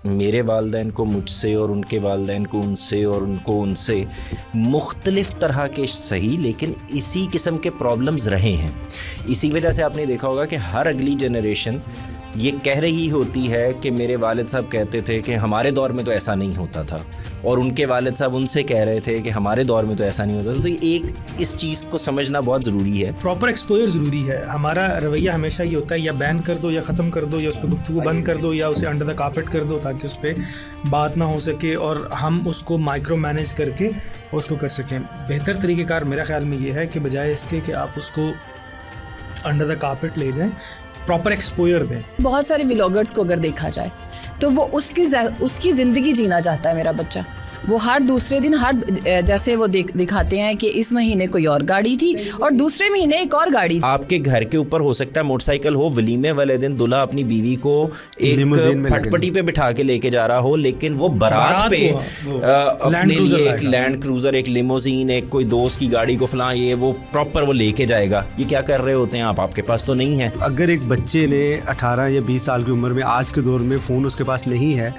میرے والدین کو مجھ سے اور ان کے والدین کو ان سے اور ان کو ان سے مختلف طرح کے صحیح لیکن اسی قسم کے پرابلمز رہے ہیں. اسی وجہ سے آپ نے دیکھا ہوگا کہ ہر اگلی جنریشن یہ کہہ رہی ہوتی ہے کہ میرے والد صاحب کہتے تھے کہ ہمارے دور میں تو ایسا نہیں ہوتا تھا, اور ان کے والد صاحب ان سے کہہ رہے تھے کہ ہمارے دور میں تو ایسا نہیں ہوتا تھا. تو ایک اس چیز کو سمجھنا بہت ضروری ہے. پراپر ایکسپوئر ضروری ہے. ہمارا رویہ ہمیشہ یہ ہوتا ہے یا بین کر دو یا ختم کر دو یا اس پہ گفتگو بند کر دو یا اسے انڈر دا کارپیٹ کر دو تاکہ اس پہ بات نہ ہو سکے اور ہم اس کو مائکرو مینیج کر کے اس کو کر سکیں. بہتر طریقہ کار میرا خیال میں یہ ہے کہ بجائے اس کے کہ آپ اس کو انڈر دا کارپیٹ لے جائیں, پراپر ایکسپوئر دیں. بہت سارے ولاگرز کو اگر دیکھا جائے تو وہ اس کی زندگی جینا چاہتا ہے میرا بچہ. وہ ہر دوسرے دن جیسے وہ دکھاتے ہیں کہ اس مہینے کوئی اور گاڑی تھی اور دوسرے مہینے ایک اور گاڑی تھی. آپ کے گھر کے اوپر ہو سکتا ہے موٹر سائیکل ہو, ولیمے والے دن دلہا اپنی بیوی کو ایک پھٹ پٹی پہ بٹھا کے لے کے جا رہا ہو, لیکن وہ بارات پہ اپنے لیے ایک لینڈ کروزر, ایک لیموزین, ایک کوئی دوست کی گاڑی کو فلاں یہ وہ پراپر وہ لے کے جائے گا. یہ کیا کر رہے ہوتے ہیں آپ کے پاس تو نہیں ہے. اگر ایک بچے نے 18 یا 20 سال کی عمر میں آج کے دور میں فون اس کے پاس نہیں ہے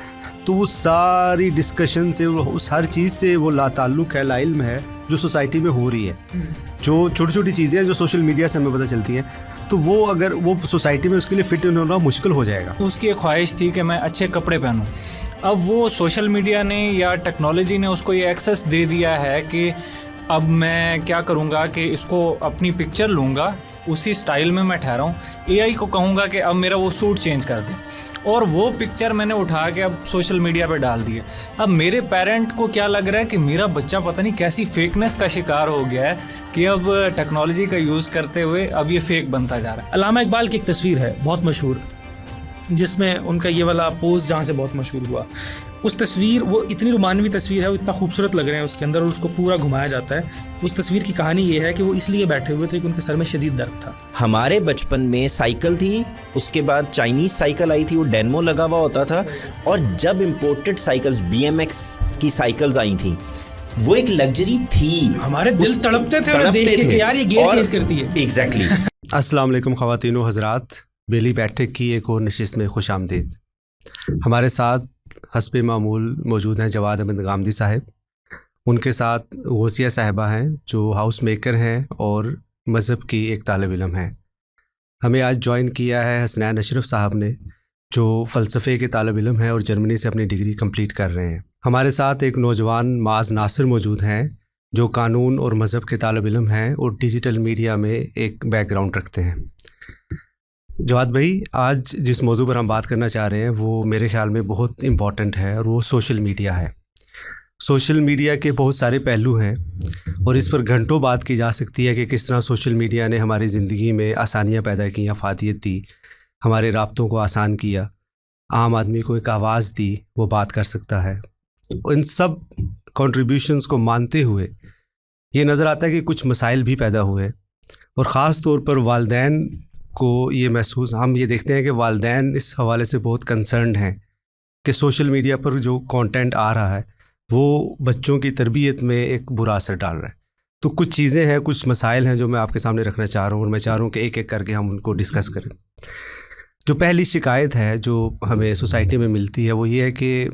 تو وہ ساری ڈسکشن سے اس ہر چیز سے وہ لا تعلق ہے, لا علم ہے جو سوسائٹی میں ہو رہی ہے. جو چھوٹی چھوٹی چیزیں جو سوشل میڈیا سے ہمیں پتہ چلتی ہیں تو وہ اگر وہ سوسائٹی میں اس کے لیے فٹ ہونا مشکل ہو جائے گا. اس کی ایک خواہش تھی کہ میں اچھے کپڑے پہنوں. اب وہ سوشل میڈیا نے یا ٹیکنالوجی نے اس کو یہ ایکسیس دے دیا ہے کہ اب میں کیا کروں گا کہ اس کو اپنی پکچر لوں گا, اسی سٹائل میں میں ٹھہرا ہوں, اے آئی کو کہوں گا کہ اب میرا وہ سوٹ چینج کر دے, اور وہ پکچر میں نے اٹھا کے اب سوشل میڈیا پہ ڈال دی ہے. اب میرے پیرنٹ کو کیا لگ رہا ہے کہ میرا بچہ پتہ نہیں کیسی فیکنس کا شکار ہو گیا ہے کہ اب ٹیکنالوجی کا یوز کرتے ہوئے اب یہ فیک بنتا جا رہا ہے. علامہ اقبال کی ایک تصویر ہے بہت مشہور, جس میں ان کا یہ والا پوز جہاں سے بہت مشہور ہوا. اس تصویر, وہ اتنی رومانوی تصویر ہے, وہ اتنا خوبصورت لگ رہے ہیں اس کے اندر, اور اس کو پورا گھمایا جاتا ہے. اس تصویر کی کہانی یہ ہے کہ وہ اس لیے بیٹھے ہوئے تھے کہ ان کے سر میں شدید درد تھا. ہمارے بچپن میں سائیکل تھی, اس کے بعد چائنیز سائیکل آئی تھی, وہ ڈینمو لگا ہوا ہوتا تھا, اور جب امپورٹڈ سائیکلز BMX کی سائیکلز آئی تھیں وہ ایک لگژری تھی. ہمارے دل تڑپتے تھے دیکھ کے کہ یار یہ گیئر چینج کرتی ہے. ایگزیکٹلی. السلام علیکم خواتین و حضرات, بیلی بیٹھک کی ایک اور نشست میں خوش آمدید. ہمارے ساتھ حسب معمول موجود ہیں جواد احمد غامدی صاحب, ان کے ساتھ غوثیہ صاحبہ ہیں جو ہاؤس میکر ہیں اور مذہب کی ایک طالب علم ہیں. ہمیں آج جوائن کیا ہے حسنین اشرف صاحب نے, جو فلسفے کے طالب علم ہیں اور جرمنی سے اپنی ڈگری کمپلیٹ کر رہے ہیں. ہمارے ساتھ ایک نوجوان معاذ ناصر موجود ہیں جو قانون اور مذہب کے طالب علم ہیں اور ڈیجیٹل میڈیا میں ایک بیک گراؤنڈ رکھتے ہیں. جواد بھائی, آج جس موضوع پر ہم بات کرنا چاہ رہے ہیں وہ میرے خیال میں بہت امپورٹنٹ ہے, اور وہ سوشل میڈیا ہے. سوشل میڈیا کے بہت سارے پہلو ہیں اور اس پر گھنٹوں بات کی جا سکتی ہے کہ کس طرح سوشل میڈیا نے ہماری زندگی میں آسانیاں پیدا کی, افادیت دی, ہمارے رابطوں کو آسان کیا, عام آدمی کو ایک آواز دی, وہ بات کر سکتا ہے. ان سب کنٹریبیوشنز کو مانتے ہوئے یہ نظر آتا ہے کہ کچھ مسائل بھی پیدا ہوئے, اور خاص طور پر والدین کو یہ محسوس, ہم یہ دیکھتے ہیں کہ والدین اس حوالے سے بہت کنسرنڈ ہیں کہ سوشل میڈیا پر جو کانٹینٹ آ رہا ہے وہ بچوں کی تربیت میں ایک برا اثر ڈال رہا ہے. تو کچھ چیزیں ہیں, کچھ مسائل ہیں جو میں آپ کے سامنے رکھنا چاہ رہا ہوں, اور میں چاہ رہا ہوں کہ ایک ایک کر کے ہم ان کو ڈسکس کریں. جو پہلی شکایت ہے جو ہمیں سوسائٹی میں ملتی ہے وہ یہ ہے کہ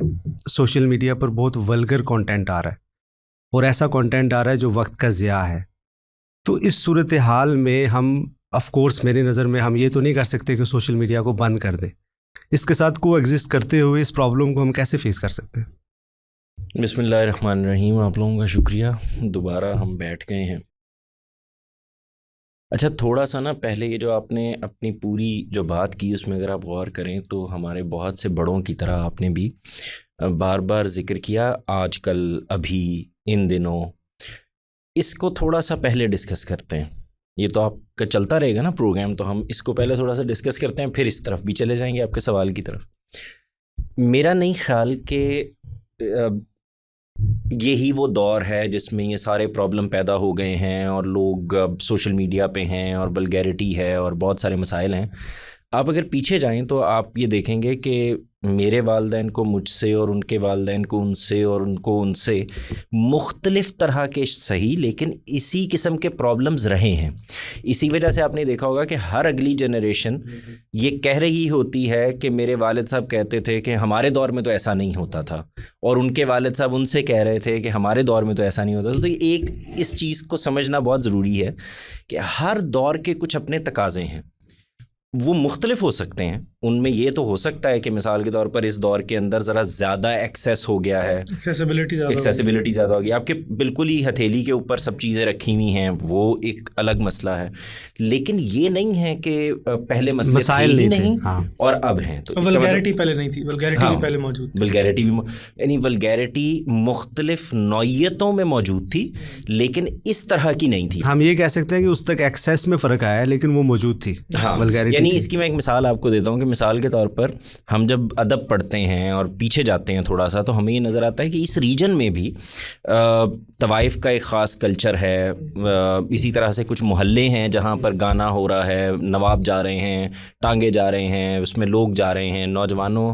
سوشل میڈیا پر بہت ولگر کانٹینٹ آ رہا ہے, اور ایسا کانٹینٹ آ رہا ہے جو وقت کا ضیاع ہے. تو اس صورتحال میں ہم آف کورس میری نظر میں ہم یہ تو نہیں کر سکتے کہ سوشل میڈیا کو بند کر دیں. اس کے ساتھ کو ایگزسٹ کرتے ہوئے اس پرابلم کو ہم کیسے فیس کر سکتے ہیں؟ بسم اللہ الرحمن الرحیم. آپ لوگوں کا شکریہ, دوبارہ ہم بیٹھ گئے ہیں. اچھا, تھوڑا سا نا پہلے یہ جو آپ نے اپنی پوری جو بات کی اس میں اگر آپ غور کریں تو ہمارے بہت سے بڑوں کی طرح آپ نے بھی بار بار ذکر کیا آج کل, ابھی, ان دنوں. اس کو تھوڑا سا پہلے ڈسکس کرتے ہیں. یہ تو آپ کا چلتا رہے گا نا پروگرام, تو ہم اس کو پہلے تھوڑا سا ڈسکس کرتے ہیں, پھر اس طرف بھی چلے جائیں گے آپ کے سوال کی طرف. میرا نہیں خیال کہ یہی وہ دور ہے جس میں یہ سارے پرابلم پیدا ہو گئے ہیں اور لوگ اب سوشل میڈیا پہ ہیں اور بلگیرٹی ہے اور بہت سارے مسائل ہیں. آپ اگر پیچھے جائیں تو آپ یہ دیکھیں گے کہ میرے والدین کو مجھ سے اور ان کے والدین کو ان سے اور ان کو ان سے مختلف طرح کے صحیح لیکن اسی قسم کے پرابلمز رہے ہیں. اسی وجہ سے آپ نے دیکھا ہوگا کہ ہر اگلی جنریشن یہ کہہ رہی ہوتی ہے کہ میرے والد صاحب کہتے تھے کہ ہمارے دور میں تو ایسا نہیں ہوتا تھا, اور ان کے والد صاحب ان سے کہہ رہے تھے کہ ہمارے دور میں تو ایسا نہیں ہوتا تھا. تو ایک اس چیز کو سمجھنا بہت ضروری ہے کہ ہر دور کے کچھ اپنے تقاضے ہیں, وہ مختلف ہو سکتے ہیں. ان میں یہ تو ہو سکتا ہے کہ مثال کے طور پر اس دور کے اندر ذرا زیادہ ایکسیس ہو گیا ہے, ایکسیسیبلٹی زیادہ ہو گئی, آپ کے بالکل ہی ہتھیلی کے اوپر سب چیزیں رکھی ہوئی ہیں, وہ ایک الگ مسئلہ ہے. لیکن یہ نہیں ہے کہ پہلے مسائل نہیں اور اب ہیں. تو ولگیرٹی پہلے نہیں تھی, ولگیرٹی بھی پہلے موجود تھی. ولگیرٹی بھی یعنی ولگیرٹی مختلف نوعیتوں میں موجود تھی لیکن اس طرح کی نہیں تھی. ہم یہ کہہ سکتے ہیں کہ اس تک ایکسیس میں فرق آیا ہے لیکن وہ موجود تھی. یعنی اس کی میں ایک مثال آپ کو دیتا ہوں کہ مثال کے طور پر ہم جب ادب پڑھتے ہیں اور پیچھے جاتے ہیں تھوڑا سا, تو ہمیں یہ نظر آتا ہے کہ اس ریجن میں بھی طوائف کا ایک خاص کلچر ہے. اسی طرح سے کچھ محلے ہیں جہاں پر گانا ہو رہا ہے, نواب جا رہے ہیں, ٹانگے جا رہے ہیں, اس میں لوگ جا رہے ہیں, نوجوانوں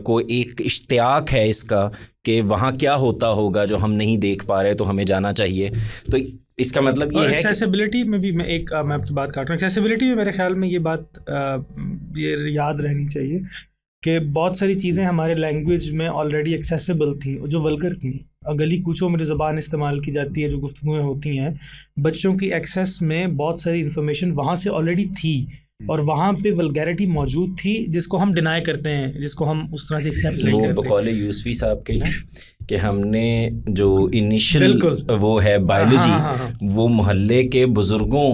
کو ایک اشتیاق ہے اس کا کہ وہاں کیا ہوتا ہوگا جو ہم نہیں دیکھ پا رہے, تو ہمیں جانا چاہیے. تو اس کا مطلب یہ ہے ایکسیسیبلٹی میں بھی میں آپ کی بات کاٹ رہا ہوں. ایکسیسیبلٹی میں میرے خیال میں یہ بات یہ یاد رہنی چاہیے کہ بہت ساری چیزیں ہمارے لینگویج میں آلریڈی ایکسیسیبل تھیں جو ولگر تھیں. گلی کوچوں میں جو زبان استعمال کی جاتی ہے, جو گفتگویں ہوتی ہیں, بچوں کی ایکسیس میں بہت ساری انفارمیشن وہاں سے آلریڈی تھی, اور وہاں پہ ولگیرٹی موجود تھی جس کو ہم ڈینائی کرتے ہیں, جس کو ہم اس طرح سے ایکسیپٹ نہیں کرتے. وہ بقول یوسفی صاحب کے نا کہ ہم نے جو انیشل وہ ہے بایولوجی وہ محلے کے بزرگوں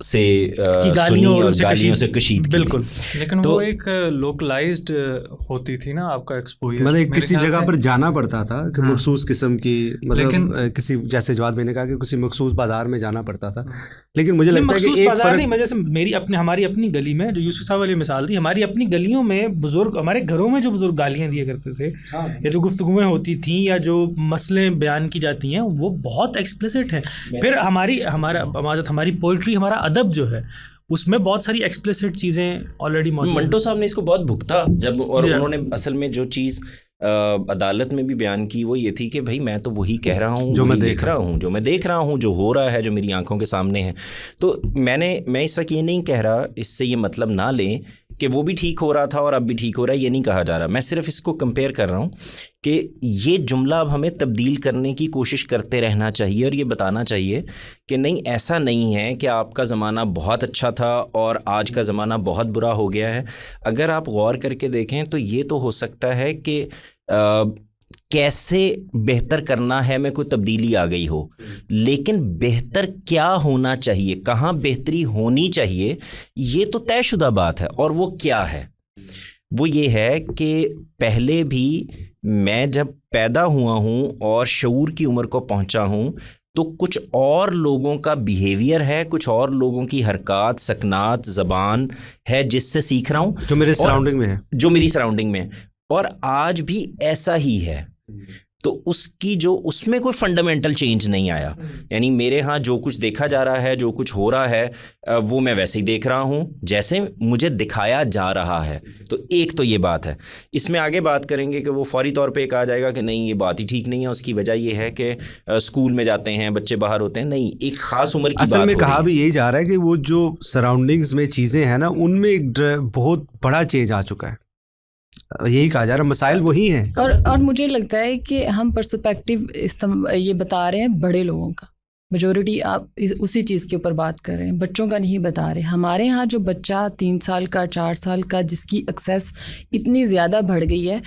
سے سنی اور گالیوں سے کشید. بالکل, لیکن وہ ایک لوکلائزڈ ہوتی تھی نا آپ کا ایکسپوجر, مطلب کسی جگہ پر جانا پڑتا تھا کہ مخصوص قسم کی, مطلب کسی جیسے جواد میں نے کہا کہ کسی مخصوص بازار میں جانا پڑتا تھا. لیکن مجھے لگتا ہے کہ ایک بازار نہیں, جیسے ہماری اپنی گلی میں جو یوسف صاحب والی مثال تھی, ہماری اپنی گلیوں میں بزرگ, ہمارے گھروں میں جو بزرگ گالیاں دیا کرتے تھے یا جو گفتگویں ہوتی تھیں یا جو مسئلے بیان کی جاتی ہیں وہ بہت ایکسپلیسٹ ہیں. پھر ہماری پوئٹری, ہمارا ادب جو ہے اس میں بہت ساری ایکسپلیسٹ چیزیں آلریڈی موجود. منٹو صاحب نے اس کو بہت بھگتا جب, اور انہوں نے اصل میں جو چیز عدالت میں بھی بیان کی وہ یہ تھی کہ بھائی میں تو وہی کہہ رہا ہوں جو میں دیکھ رہا ہوں, جو میں دیکھ رہا ہوں, جو ہو رہا ہے, جو میری آنکھوں کے سامنے ہے. تو میں اس وقت یہ نہیں کہہ رہا, اس سے یہ مطلب نہ لیں کہ وہ بھی ٹھیک ہو رہا تھا اور اب بھی ٹھیک ہو رہا ہے, یہ نہیں کہا جا رہا. میں صرف اس کو کمپیئر کر رہا ہوں کہ یہ جملہ اب ہمیں تبدیل کرنے کی کوشش کرتے رہنا چاہیے اور یہ بتانا چاہیے کہ نہیں, ایسا نہیں ہے کہ آپ کا زمانہ بہت اچھا تھا اور آج کا زمانہ بہت برا ہو گیا ہے. اگر آپ غور کر کے دیکھیں تو یہ تو ہو سکتا ہے کہ کیسے بہتر کرنا ہے میں کوئی تبدیلی آ گئی ہو, لیکن بہتر کیا ہونا چاہیے, کہاں بہتری ہونی چاہیے, یہ تو طے شدہ بات ہے. اور وہ کیا ہے؟ وہ یہ ہے کہ پہلے بھی میں جب پیدا ہوا ہوں اور شعور کی عمر کو پہنچا ہوں تو کچھ اور لوگوں کا بیہیویئر ہے, کچھ اور لوگوں کی حرکات, سکنات, زبان ہے جس سے سیکھ رہا ہوں, جو میرے سراؤنڈنگ میں ہے, جو میری سراؤنڈنگ میں, اور آج بھی ایسا ہی ہے. تو اس کی جو اس میں کوئی فنڈامنٹل چینج نہیں آیا. یعنی میرے ہاں جو کچھ دیکھا جا رہا ہے, جو کچھ ہو رہا ہے, وہ میں ویسے ہی دیکھ رہا ہوں جیسے مجھے دکھایا جا رہا ہے. تو ایک تو یہ بات ہے. اس میں آگے بات کریں گے کہ وہ فوری طور پہ ایک آ جائے گا کہ نہیں یہ بات ہی ٹھیک نہیں ہے, اس کی وجہ یہ ہے کہ اسکول میں جاتے ہیں بچے, باہر ہوتے ہیں. نہیں, ایک خاص عمر کی بات اصل میں کہا بھی یہی جا رہا ہے کہ وہ جو سراؤنڈنگز میں چیزیں ہیں نا ان میں ایک بہت بڑا چینج آ چکا ہے. یہی کہا جا رہا ہے, مسائل وہی ہیں. اور مجھے لگتا ہے کہ ہم پرسپیکٹیو یہ بتا رہے ہیں بڑے لوگوں کا, میجورٹی آپ اسی چیز کے اوپر بات کر رہے ہیں, بچوں کا نہیں بتا رہے. ہمارے ہاں جو بچہ 3 سال کا, 4 سال کا, جس کی ایکسیس اتنی زیادہ بڑھ گئی ہے,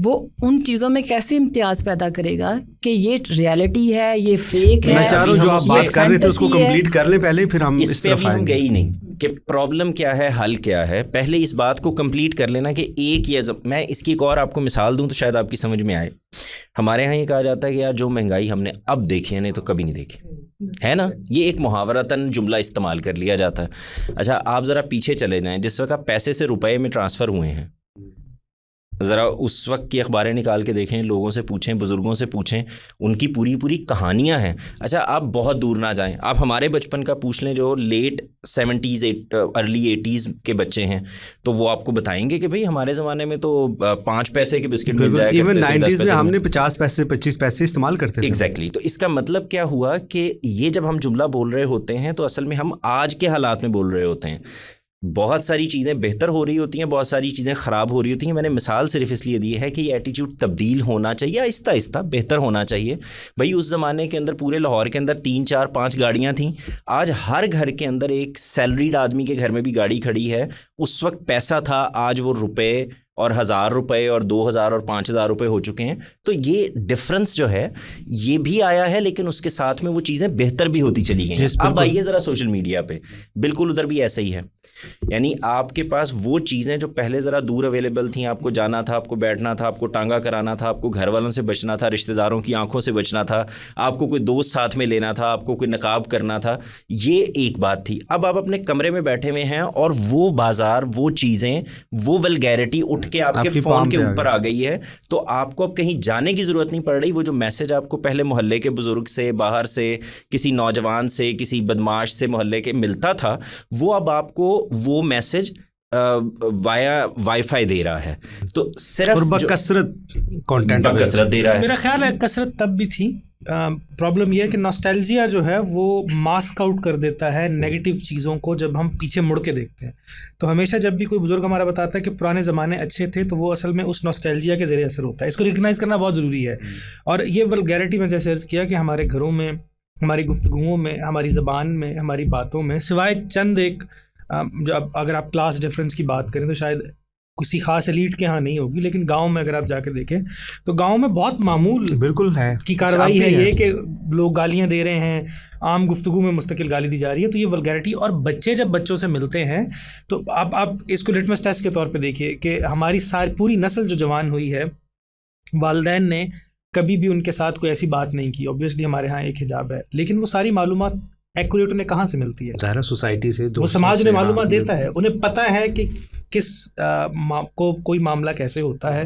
وہ ان چیزوں میں کیسے امتیاز پیدا کرے گا کہ یہ ریالٹی ہے, یہ فیک ہے. میں چاہ رہا ہوں جو آپ بات کر رہے تھے اس کو کمپلیٹ کر لیں پہلے, پھر ہم اس طرف آئیں گے. گئی نہیں کہ پرابلم کیا ہے, حل کیا ہے, پہلے اس بات کو کمپلیٹ کر لینا کہ ایک یہ میں اس کی ایک اور آپ کو مثال دوں تو شاید آپ کی سمجھ میں آئے. ہمارے یہاں یہ کہا جاتا ہے کہ یار جو مہنگائی ہم نے اب دیکھی ہے نہیں تو کبھی نہیں دیکھی ہے نا, یہ ایک محاورتاً جملہ استعمال کر لیا جاتا ہے. اچھا آپ ذرا پیچھے چلے جائیں, جس وقت پیسے سے روپے میں ٹرانسفر ہوئے ہیں ذرا اس وقت کی اخباریں نکال کے دیکھیں, لوگوں سے پوچھیں, بزرگوں سے پوچھیں, ان کی پوری پوری کہانیاں ہیں. اچھا آپ بہت دور نہ جائیں, آپ ہمارے بچپن کا پوچھ لیں جو لیٹ 70s ارلی 80s کے بچے ہیں, تو وہ آپ کو بتائیں گے کہ بھئی ہمارے زمانے میں تو 5 پیسے کے بسکٹ مل جایا کرتے تھے, 90s میں ہم نے 50 پیسے 25 پیسے استعمال کرتے تھے. ایگزیکٹلی. تو اس کا مطلب کیا ہوا کہ یہ جب ہم جملہ بول رہے ہوتے ہیں تو اصل میں ہم آج کے حالات میں بول رہے ہوتے ہیں. بہت ساری چیزیں بہتر ہو رہی ہوتی ہیں, بہت ساری چیزیں خراب ہو رہی ہوتی ہیں. میں نے مثال صرف اس لیے دی ہے کہ یہ ایٹیٹیوڈ تبدیل ہونا چاہیے, آہستہ آہستہ بہتر ہونا چاہیے. بھائی اس زمانے کے اندر پورے لاہور کے اندر 3 4 5 گاڑیاں تھیں, آج ہر گھر کے اندر ایک سیلریڈ آدمی کے گھر میں بھی گاڑی کھڑی ہے. اس وقت پیسہ تھا, آج وہ روپے اور 1000 روپے اور 2000 اور 5000 روپے ہو چکے ہیں. تو یہ ڈفرنس جو ہے یہ بھی آیا ہے, لیکن اس کے ساتھ میں وہ چیزیں بہتر بھی ہوتی چلی گئی ہیں. اب آئیے ذرا سوشل میڈیا پہ, بالکل ادھر بھی ایسا ہی ہے. یعنی آپ کے پاس وہ چیزیں جو پہلے ذرا دور اویلیبل تھیں, آپ کو جانا تھا, آپ کو بیٹھنا تھا, آپ کو ٹانگا کرانا تھا, آپ کو گھر والوں سے بچنا تھا, رشتہ داروں کی آنکھوں سے بچنا تھا, آپ کو کوئی دوست ساتھ میں لینا تھا, آپ کو کوئی نقاب کرنا تھا, یہ ایک بات تھی. اب آپ اپنے کمرے میں بیٹھے ہوئے ہیں اور وہ بازار, وہ چیزیں, وہ ولگیرٹی اٹھ کے آپ کے فون کے اوپر آ گئی ہے. تو آپ کو اب کہیں جانے کی ضرورت نہیں پڑ رہی. وہ جو میسج آپ کو پہلے محلے کے بزرگ سے, باہر سے, کسی نوجوان سے, کسی بدماش سے محلے کے ملتا تھا, وہ اب آپ کو وہ میسج وایا وائی فائی دے رہا ہے. تو صرف بکثرت کانٹینٹ بکثرت دے رہا ہے. میرا خیال ہے کثرت تب بھی تھی. پرابلم یہ ہے کہ ناسٹیلجیا جو ہے وہ ماسک آؤٹ کر دیتا ہے نیگیٹو چیزوں کو جب ہم پیچھے مڑ کے دیکھتے ہیں. تو ہمیشہ جب بھی کوئی بزرگ ہمارا بتاتا ہے کہ پرانے زمانے اچھے تھے, تو وہ اصل میں اس ناسٹیلجیا کے ذریعے اثر ہوتا ہے. اس کو ریکگنائز کرنا بہت ضروری ہے. اور یہ ولگیرٹی میں جیسے عرض کیا کہ ہمارے گھروں میں, ہماری گفتگوؤں میں, ہماری زبان میں, ہماری باتوں میں, سوائے چند ایک جو اگر آپ کلاس ڈفرینس کی بات کریں تو شاید کسی خاص ایلیٹ کے ہاں نہیں ہوگی, لیکن گاؤں میں اگر آپ جا کے دیکھیں تو گاؤں میں بہت معمول بالکل ہے کی کارروائی ہے یہ کہ لوگ گالیاں دے رہے ہیں, عام گفتگو میں مستقل گالی دی جا رہی ہے. تو یہ ولگیرٹی, اور بچے جب بچوں سے ملتے ہیں تو آپ اس کو لٹمس ٹیسٹ کے طور پہ دیکھیے کہ ہماری پوری نسل جو جوان ہوئی ہے, والدین نے کبھی بھی ان کے ساتھ کوئی ایسی بات نہیں کی. اوبویسلی ہمارے ہاں ایک حجاب ہے, لیکن وہ ساری معلومات ایکوریٹ انہیں کہاں سے ملتی ہے؟ ظاہر سوسائٹی سے, وہ سماج انہیں معلومات دیتا ہے, انہیں پتہ ہے کہ کس کو کوئی معاملہ کیسے ہوتا ہے,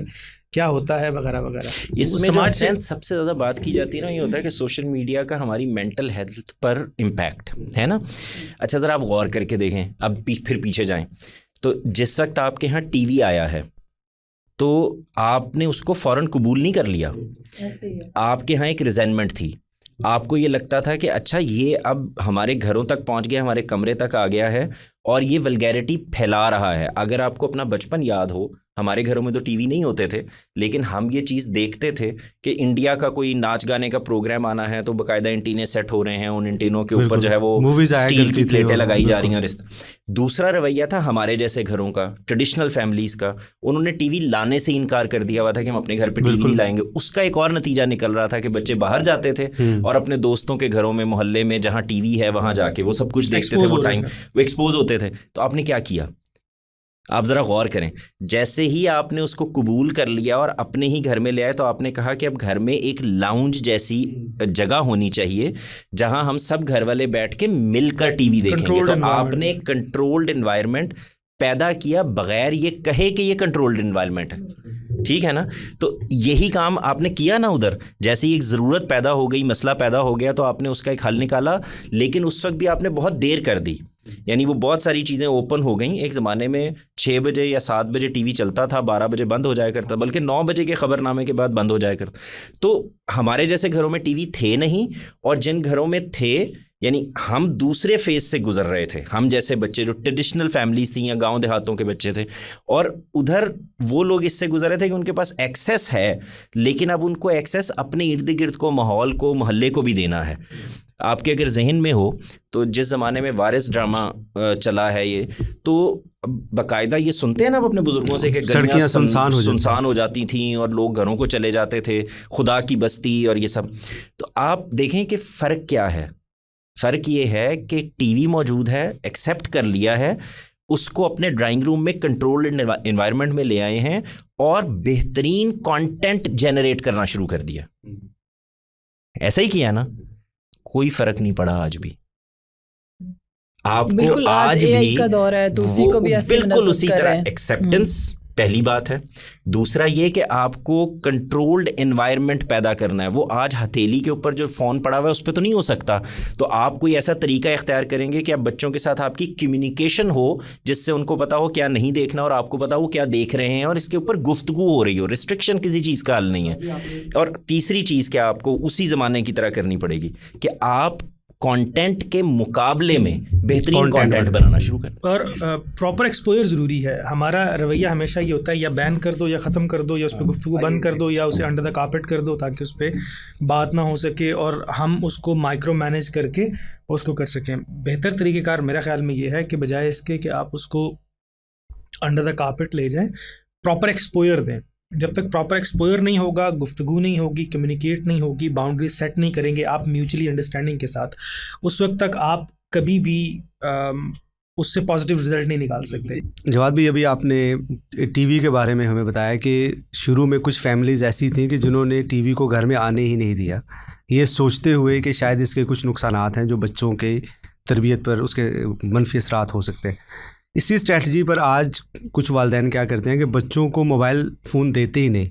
کیا ہوتا ہے, وغیرہ وغیرہ. اس میں جو سب سے زیادہ بات کی جاتی ہے نا, یہ ہوتا ہے کہ سوشل میڈیا کا ہماری مینٹل ہیلتھ پر امپیکٹ ہے نا. اچھا ذرا آپ غور کر کے دیکھیں, اب پھر پیچھے جائیں تو جس وقت آپ کے یہاں ٹی وی آیا ہے تو آپ نے اس کو فوراً قبول نہیں کر لیا. آپ کے یہاں ایک ریزینمنٹ تھی, آپ کو یہ لگتا تھا کہ اچھا یہ اب ہمارے گھروں تک پہنچ گیا, ہمارے کمرے تک آ گیا ہے اور یہ ولگیرٹی پھیلا رہا ہے. اگر آپ کو اپنا بچپن یاد ہو, ہمارے گھروں میں تو ٹی وی نہیں ہوتے تھے, لیکن ہم یہ چیز دیکھتے تھے کہ انڈیا کا کوئی ناچ گانے کا پروگرام آنا ہے تو باقاعدہ انٹینے سیٹ ہو رہے ہیں, ان انٹینوں کے اوپر جو ہے وہ اسٹیل کی پلیٹیں لگائی جا رہی ہیں. دوسرا رویہ تھا ہمارے جیسے گھروں کا, ٹریڈیشنل فیملیز کا, انہوں نے ٹی وی لانے سے انکار کر دیا ہوا تھا کہ ہم اپنے گھر پہ ٹی وی نہیں لائیں گے. اس کا ایک اور نتیجہ نکل رہا تھا کہ بچے باہر جاتے تھے اور اپنے دوستوں کے گھروں میں, محلے میں جہاں ٹی وی ہے وہاں جا کے وہ سب کچھ دیکھتے تھے, وہ ٹائم وہ ایکسپوز ہوتے تھے. تو آپ نے کیا کیا, آپ ذرا غور کریں. جیسے ہی آپ نے اس کو قبول کر لیا اور اپنے ہی گھر میں لے آئے, تو آپ نے کہا کہ اب گھر میں ایک لاؤنج جیسی جگہ ہونی چاہیے جہاں ہم سب گھر والے بیٹھ کے مل کر ٹی وی دیکھیں گے. تو آپ نے ایک کنٹرولڈ انوائرمنٹ پیدا کیا بغیر یہ کہے کہ یہ کنٹرولڈ انوائرمنٹ ہے. ٹھیک ہے نا. تو یہی کام آپ نے کیا نا ادھر. جیسے ہی ایک ضرورت پیدا ہو گئی, مسئلہ پیدا ہو گیا, تو آپ نے اس کا ایک حل نکالا, لیکن اس وقت بھی آپ نے بہت دیر کر دی. یعنی وہ بہت ساری چیزیں اوپن ہو گئیں. ایک زمانے میں 6 بجے یا 7 بجے ٹی وی چلتا تھا, 12 بجے بند ہو جایا کرتا, بلکہ 9 بجے کے خبر نامے کے بعد بند ہو جایا کرتا. تو ہمارے جیسے گھروں میں ٹی وی تھے نہیں, اور جن گھروں میں تھے یعنی ہم دوسرے فیز سے گزر رہے تھے. ہم جیسے بچے جو ٹریڈیشنل فیملیز تھیں یا گاؤں دیہاتوں کے بچے تھے, اور ادھر وہ لوگ اس سے گزر رہے تھے کہ ان کے پاس ایکسیس ہے, لیکن اب ان کو ایکسیس اپنے ارد گرد کو, ماحول کو, محلے کو بھی دینا ہے. آپ کے اگر ذہن میں ہو تو جس زمانے میں وارث ڈرامہ چلا ہے یہ, تو باقاعدہ یہ سنتے ہیں نا اپنے بزرگوں سے کہ گلیاں سنسان ہو جاتی تھیں اور لوگ گھروں کو چلے جاتے تھے, خدا کی بستی اور یہ سب. تو آپ دیکھیں کہ فرق کیا ہے. فرق یہ ہے کہ ٹی وی موجود ہے, ایکسیپٹ کر لیا ہے, اس کو اپنے ڈرائنگ روم میں کنٹرولڈ انوائرمنٹ میں لے آئے ہیں اور بہترین کانٹینٹ جنریٹ کرنا شروع کر دیا. ایسا ہی کیا نا, کوئی فرق نہیں پڑا آج بھی. آپ کو آج بھی کا دور ہے تو اسی کو بھی بالکل اسی طرح ایکسیپٹنس پہلی بات ہے. دوسرا یہ کہ آپ کو کنٹرولڈ انوائرمنٹ پیدا کرنا ہے. وہ آج ہتھیلی کے اوپر جو فون پڑا ہوا ہے اس پہ تو نہیں ہو سکتا, تو آپ کوئی ایسا طریقہ اختیار کریں گے کہ آپ بچوں کے ساتھ آپ کی کمیونیکیشن ہو جس سے ان کو پتا ہو کیا نہیں دیکھنا اور آپ کو پتا ہو کیا دیکھ رہے ہیں, اور اس کے اوپر گفتگو ہو رہی ہو. ریسٹرکشن کسی چیز کا حل نہیں ہے. اور تیسری چیز کہ آپ کو اسی زمانے کی طرح کرنی پڑے گی کہ آپ کانٹینٹ کے مقابلے میں بہترین کانٹینٹ بنانا شروع کریں. اور پراپر ایکسپوئر ضروری ہے. ہمارا رویہ ہمیشہ یہ ہوتا ہے یا بین کر دو یا ختم کر دو یا اس پہ گفتگو بند کر دو یا اسے انڈر دا کارپیٹ کر دو تاکہ اس پہ بات نہ ہو سکے اور ہم اس کو مائکرو مینیج کر کے اس کو کر سکیں. بہتر طریقہ کار میرا خیال میں یہ ہے کہ بجائے اس کے کہ آپ اس کو انڈر دا کارپیٹ لے جائیں, پراپر ایکسپوئر دیں. جب تک پراپر ایکسپوئر نہیں ہوگا, گفتگو نہیں ہوگی, کمیونیکیٹ نہیں ہوگی, باؤنڈریز سیٹ نہیں کریں گے آپ میوچلی انڈرسٹینڈنگ کے ساتھ, اس وقت تک آپ کبھی بھی اس سے پازیٹیو رزلٹ نہیں نکال سکتے. جواد بھائی, ابھی آپ نے ٹی وی کے بارے میں ہمیں بتایا کہ شروع میں کچھ فیملیز ایسی تھیں کہ جنہوں نے ٹی وی کو گھر میں آنے ہی نہیں دیا, یہ سوچتے ہوئے کہ شاید اس کے کچھ نقصانات ہیں جو بچوں کے تربیت پر اس کے منفی اثرات ہو سکتے ہیں. اسی اسٹریٹجی پر آج کچھ والدین کیا کرتے ہیں کہ بچوں کو موبائل فون دیتے ہی نہیں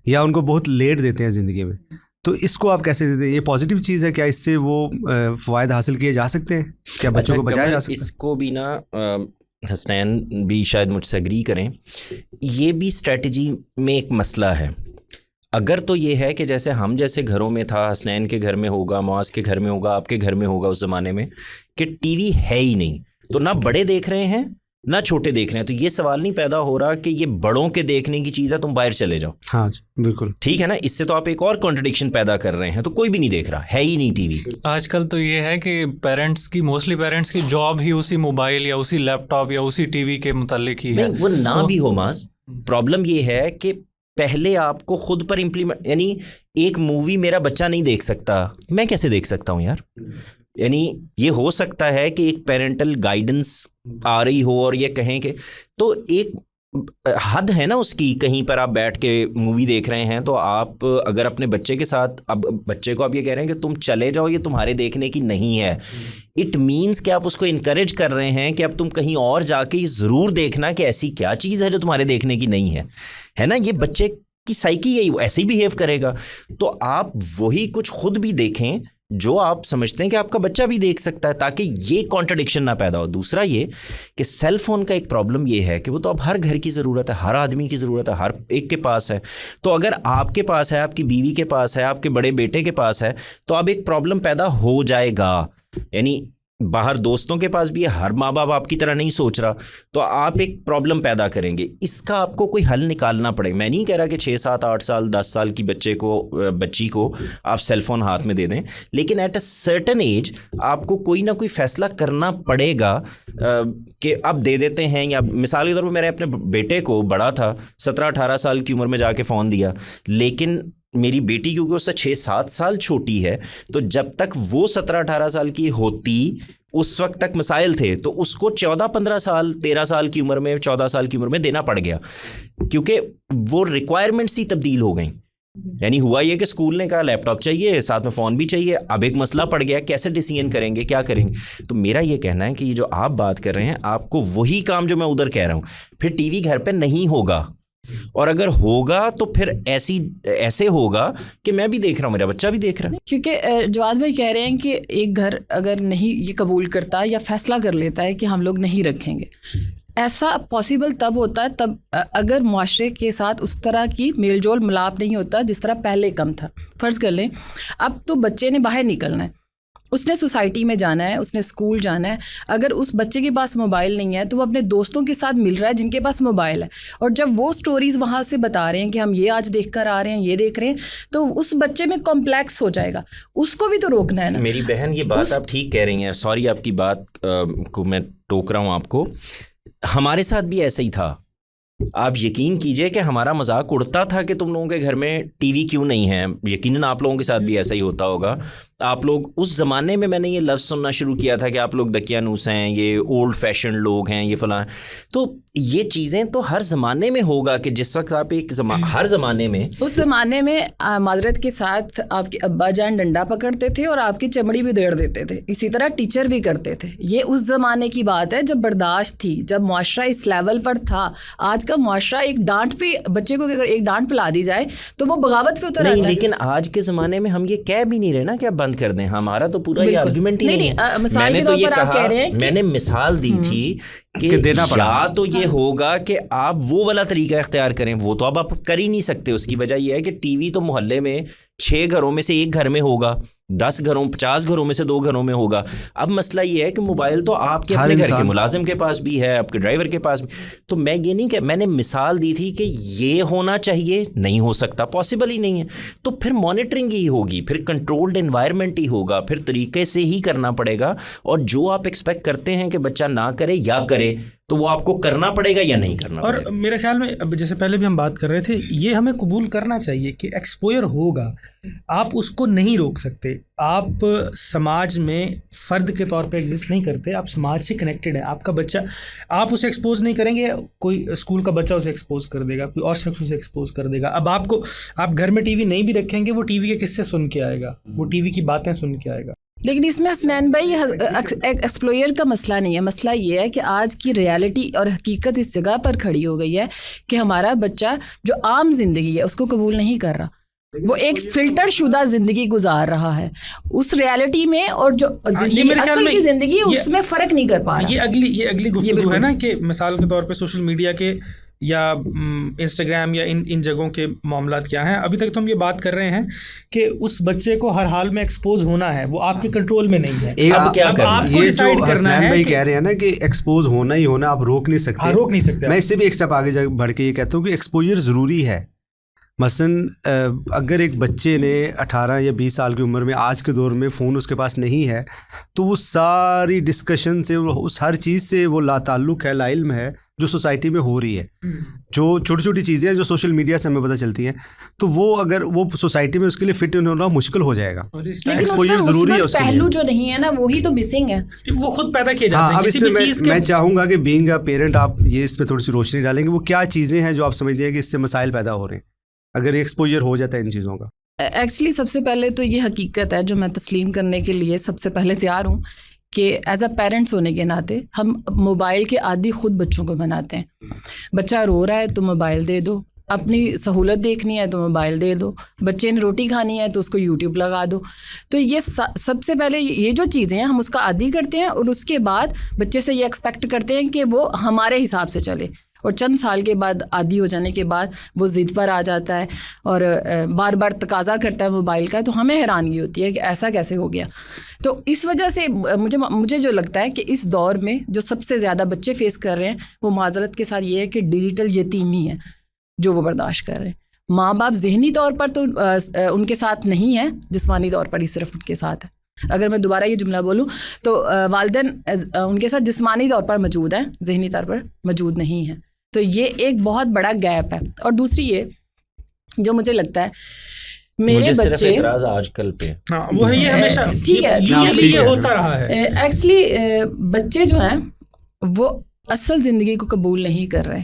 یا ان کو بہت لیٹ دیتے ہیں زندگی میں. تو اس کو آپ کیسے دیتے ہیں؟ یہ پازیٹیو چیز ہے کیا؟ اس سے وہ فوائد حاصل کیے جا سکتے ہیں کیا؟ بچوں کو بچایا جا سکتا ہے؟ اس کو بھی نا حسنین بھی شاید مجھ سے اگری کریں, یہ بھی اسٹریٹجی میں ایک مسئلہ ہے. اگر تو یہ ہے کہ جیسے ہم جیسے گھروں میں تھا, حسنین کے گھر میں ہوگا, معاذ کے گھر میں ہوگا, آپ کے گھر میں ہوگا اس زمانے میں, کہ ٹی وی ہے ہی نہیں, تو نہ بڑے دیکھ رہے ہیں نہ چھوٹے دیکھ رہے ہیں, تو یہ سوال نہیں پیدا ہو رہا کہ یہ بڑوں کے دیکھنے کی چیز ہے تم باہر چلے جاؤ. ہاں بالکل ٹھیک ہے نا, اس سے تو آپ ایک اور کانٹرڈکشن پیدا کر رہے ہیں, تو کوئی بھی نہیں دیکھ رہا ہے ہی نہیں ٹی وی. آج کل تو یہ ہے کہ موسٹلی پیرنٹس کی جاب ہی اسی موبائل یا اسی لیپ ٹاپ یا اسی ٹی وی کے متعلق ہی ہے. نہیں, وہ نہ بھی ہو ماز, پرابلم یہ ہے کہ پہلے آپ کو خود پر امپلیمنٹ, یعنی ایک مووی میرا بچہ نہیں دیکھ سکتا, میں کیسے دیکھ سکتا ہوں یار؟ یعنی یہ ہو سکتا ہے کہ ایک پیرنٹل گائیڈنس آ رہی ہو اور یہ کہیں کہ, تو ایک حد ہے نا اس کی. کہیں پر آپ بیٹھ کے مووی دیکھ رہے ہیں تو آپ اگر اپنے بچے کے ساتھ, اب بچے کو آپ یہ کہہ رہے ہیں کہ تم چلے جاؤ, یہ تمہارے دیکھنے کی نہیں ہے, اٹ مینس کہ آپ اس کو انکریج کر رہے ہیں کہ اب تم کہیں اور جا کے یہ ضرور دیکھنا کہ ایسی کیا چیز ہے جو تمہارے دیکھنے کی نہیں ہے نا. یہ بچے کی سائیکی ہے, وہ ایسے ہی بیہیو کرے گا. تو آپ وہی کچھ خود بھی دیکھیں جو آپ سمجھتے ہیں کہ آپ کا بچہ بھی دیکھ سکتا ہے, تاکہ یہ کانٹرڈکشن نہ پیدا ہو. دوسرا یہ کہ سیل فون کا ایک پرابلم یہ ہے کہ وہ تو اب ہر گھر کی ضرورت ہے, ہر آدمی کی ضرورت ہے, ہر ایک کے پاس ہے. تو اگر آپ کے پاس ہے, آپ کی بیوی کے پاس ہے, آپ کے بڑے بیٹے کے پاس ہے, تو اب ایک پرابلم پیدا ہو جائے گا. یعنی باہر دوستوں کے پاس بھی ہے, ہر ماں باپ آپ کی طرح نہیں سوچ رہا, تو آپ ایک پرابلم پیدا کریں گے. اس کا آپ کو کوئی حل نکالنا پڑے. میں نہیں کہہ رہا کہ 6 7 8 سال 10 سال کی بچی کو آپ سیل فون ہاتھ میں دے دیں, لیکن ایٹ اے سرٹن ایج آپ کو کوئی نہ کوئی فیصلہ کرنا پڑے گا کہ اب دے دیتے ہیں. یا مثال کے طور پر میں نے اپنے بیٹے کو, بڑا تھا 17 18 سال کی عمر میں جا کے فون دیا, لیکن میری بیٹی کیونکہ اس سے 6 7 سال چھوٹی ہے, تو جب تک وہ 17 18 سال کی ہوتی اس وقت تک مسائل تھے, تو اس کو 14 15 سال 13 سال کی عمر میں 14 سال کی عمر میں دینا پڑ گیا, کیونکہ وہ ریکوائرمنٹس ہی تبدیل ہو گئیں. یعنی ہوا یہ کہ اسکول نے کہا لیپ ٹاپ چاہیے, ساتھ میں فون بھی چاہیے. اب ایک مسئلہ پڑ گیا, کیسے ڈیسیژن کریں گے, کیا کریں گے. تو میرا یہ کہنا ہے کہ یہ جو آپ بات کر رہے ہیں, آپ کو وہی کام جو میں ادھر کہہ رہا ہوں, پھر ٹی وی گھر پہ نہیں ہوگا, اور اگر ہوگا تو پھر ایسے ہوگا کہ میں بھی دیکھ رہا ہوں, میرا بچہ بھی دیکھ رہا ہے. کیونکہ جواد بھائی کہہ رہے ہیں کہ ایک گھر اگر نہیں یہ قبول کرتا یا فیصلہ کر لیتا ہے کہ ہم لوگ نہیں رکھیں گے, ایسا پاسبل تب ہوتا ہے تب اگر معاشرے کے ساتھ اس طرح کی میل جول ملاپ نہیں ہوتا جس طرح پہلے کم تھا. فرض کر لیں اب تو بچے نے باہر نکلنا ہے, اس نے سوسائٹی میں جانا ہے, اس نے اسکول جانا ہے. اگر اس بچے کے پاس موبائل نہیں ہے تو وہ اپنے دوستوں کے ساتھ مل رہا ہے جن کے پاس موبائل ہے, اور جب وہ سٹوریز وہاں سے بتا رہے ہیں کہ ہم یہ آج دیکھ کر آ رہے ہیں, یہ دیکھ رہے ہیں, تو اس بچے میں کمپلیکس ہو جائے گا. اس کو بھی تو روکنا ہے نا. میری بہن یہ بات آپ ٹھیک کہہ رہی ہیں, سوری آپ کی بات کو میں ٹوک رہا ہوں آپ کو. ہمارے ساتھ بھی ایسا ہی تھا. آپ یقین کیجئے کہ ہمارا مذاق اڑتا تھا کہ تم لوگوں کے گھر میں ٹی وی کیوں نہیں ہے. یقیناً آپ لوگوں کے ساتھ بھی ایسا ہی ہوتا ہوگا. آپ لوگ اس زمانے میں نے یہ لفظ سننا شروع کیا تھا کہ آپ لوگ دکیانوس ہیں, یہ اولڈ فیشن لوگ ہیں, یہ فلاں. تو یہ چیزیں تو ہر زمانے میں ہوگا کہ جس وقت آپ ایک ہر زمانے میں, اس زمانے میں معذرت کے ساتھ آپ کے ابا جان ڈنڈا پکڑتے تھے اور آپ کی چمڑی بھی دیڑ دیتے تھے, اسی طرح ٹیچر بھی کرتے تھے. یہ اس زمانے کی بات ہے جب برداشت تھی, جب معاشرہ اس لیول پر تھا. آج کا کا معاشرہ ایک ڈانٹ پہ بچے کو اگر ایک ڈانٹ پلا دی جائے تو وہ بغاوت پہ اتر آتا ہے. نہیں لیکن آج کے زمانے میں ہم یہ کہہ بھی نہیں رہے نا کہ آپ بند کر دیں. ہمارا تو پورا یہ آرگیومنٹ ہی نہیں ہے. مثال کے طور پر آپ کہہ رہے ہیں, میں نے مثال دی تھی کہ یا تو یہ ہوگا کہ آپ وہ والا طریقہ اختیار کریں, وہ تو اب آپ کر ہی نہیں سکتے. اس کی وجہ یہ ہے کہ ٹی وی تو محلے میں 6 گھروں میں سے 1 گھر میں ہوگا, 10 گھروں 50 گھروں میں سے 2 گھروں میں ہوگا. اب مسئلہ یہ ہے کہ موبائل تو آپ کے اپنے گھر کے ملازم کے پاس بھی ہے, آپ کے ڈرائیور کے پاس بھی. تو میں یہ نہیں کہ میں نے مثال دی تھی کہ یہ ہونا چاہیے, نہیں ہو سکتا, پاسبل ہی نہیں ہے. تو پھر مانیٹرنگ ہی ہوگی, پھر کنٹرولڈ انوائرمنٹ ہی ہوگا, پھر طریقے سے ہی کرنا پڑے گا. اور جو آپ ایکسپیکٹ کرتے ہیں کہ بچہ نہ کرے یا کرے تو وہ آپ کو کرنا پڑے گا یا نہیں کرنا پڑے گا. اور میرے خیال میں اب جیسے پہلے بھی ہم بات کر رہے تھے, یہ ہمیں قبول کرنا چاہیے کہ ایکسپوئر ہوگا, آپ اس کو نہیں روک سکتے. آپ سماج میں فرد کے طور پہ ایگزسٹ نہیں کرتے, آپ سماج سے کنیکٹڈ ہیں. آپ کا بچہ, آپ اسے ایکسپوز نہیں کریں گے, کوئی اسکول کا بچہ اسے ایکسپوز کر دے گا, کوئی اور شخص اسے ایکسپوز کر دے گا. اب آپ گھر میں ٹی وی نہیں بھی رکھیں گے, وہ ٹی وی کے قصے سن کے آئے گا, وہ ٹی وی کی باتیں سن کے آئے گا. لیکن اس میں حسنین بھائی ایکسپلوئر کا مسئلہ نہیں ہے. مسئلہ یہ ہے کہ آج کی ریالٹی اور حقیقت اس جگہ پر کھڑی ہو گئی ہے کہ ہمارا بچہ جو عام زندگی ہے اس کو قبول نہیں کر رہا, وہ ایک فلٹر شدہ زندگی گزار رہا ہے. اس ریالٹی میں اور جو زندگی اصل کی زندگی اس میں فرق نہیں کر پا رہا. یہ اگلی گفتگو ہے نا کہ مثال کے طور پہ سوشل میڈیا کے یا انسٹاگرام یا ان جگہوں کے معاملات کیا ہیں. ابھی تک تو ہم یہ بات کر رہے ہیں کہ اس بچے کو ہر حال میں ایکسپوز ہونا ہے, وہ آپ کے کنٹرول میں نہیں ہے. اب کیا کرنا ہے, یہ جو حسنین بھائی کہہ رہے ہیں نا کہ ایکسپوز ہونا ہی ہونا, آپ روک نہیں سکتے. روک نہیں سکتے. میں اس سے بھی ایک اسٹیپ آگے بڑھ کے یہ کہتا ہوں کہ ایکسپوجر ضروری ہے. مثلاً اگر ایک بچے نے 18 یا 20 سال کی عمر میں آج کے دور میں فون اس کے پاس نہیں ہے تو وہ ساری ڈسکشن سے, اس ہر چیز سے وہ لا تعلق ہے, لا علم ہے جو سوسائٹی میں ہو رہی ہے. جو چھوٹی چھوٹی چیزیں جو سوشل میڈیا سے ہمیں پتہ چلتی ہیں, تو وہ اگر وہ سوسائٹی میں اس کے لیے فٹ ہونا مشکل ہو جائے گا. ایکسپوجر ضروری ہے. اس پہلو جو نہیں ہے نا وہی تو مسنگ ہے, وہ خود پیدا کیے جاتے ہیں کسی بھی چیز کے. میں چاہوں گا کہ بینگ اے پیرنٹ آپ یہ اس پہ تھوڑی سی روشنی ڈالیں گے, وہ کیا چیزیں ہیں جو آپ سمجھتے ہیں کہ اس سے مسائل پیدا ہو رہے ہیں اگر ایکسپوجر ہو جاتا ہے ان چیزوں کا. ایکچولی سب سے پہلے تو یہ حقیقت ہے جو میں تسلیم کرنے کے لیے سب سے پہلے تیار ہوں کہ ایز اے پیرنٹس ہونے کے ناطے ہم موبائل کے عادی خود بچوں کو بناتے ہیں. بچہ رو رہا ہے تو موبائل دے دو, اپنی سہولت دیکھنی ہے تو موبائل دے دو, بچے نے روٹی کھانی ہے تو اس کو یوٹیوب لگا دو. تو یہ سب سے پہلے یہ جو چیزیں ہیں ہم اس کا عادی کرتے ہیں, اور اس کے بعد بچے سے یہ ایکسپیکٹ کرتے ہیں کہ وہ ہمارے حساب سے چلے. اور چند سال کے بعد عادی ہو جانے کے بعد وہ ضد پر آ جاتا ہے اور بار بار تقاضا کرتا ہے موبائل کا, تو ہمیں حیرانگی ہوتی ہے کہ ایسا کیسے ہو گیا. تو اس وجہ سے مجھے جو لگتا ہے کہ اس دور میں جو سب سے زیادہ بچے فیس کر رہے ہیں وہ معذرت کے ساتھ یہ ہے کہ ڈیجیٹل یتیمی ہے جو وہ برداشت کر رہے ہیں. ماں باپ ذہنی طور پر تو ان کے ساتھ نہیں ہے, جسمانی طور پر ہی صرف ان کے ساتھ ہے. اگر میں دوبارہ یہ جملہ بولوں تو والدین ان کے ساتھ جسمانی طور پر موجود ہیں, ذہنی طور پر موجود نہیں ہیں. تو یہ ایک بہت بڑا گیپ ہے. اور دوسری یہ جو مجھے لگتا ہے میرے بچے آج کل پہ وہ ہے, یہ ہمیشہ ٹھیک ہے یہ ہوتا رہا ہے. ایکچولی بچے جو ہیں وہ اصل زندگی کو قبول نہیں کر رہے,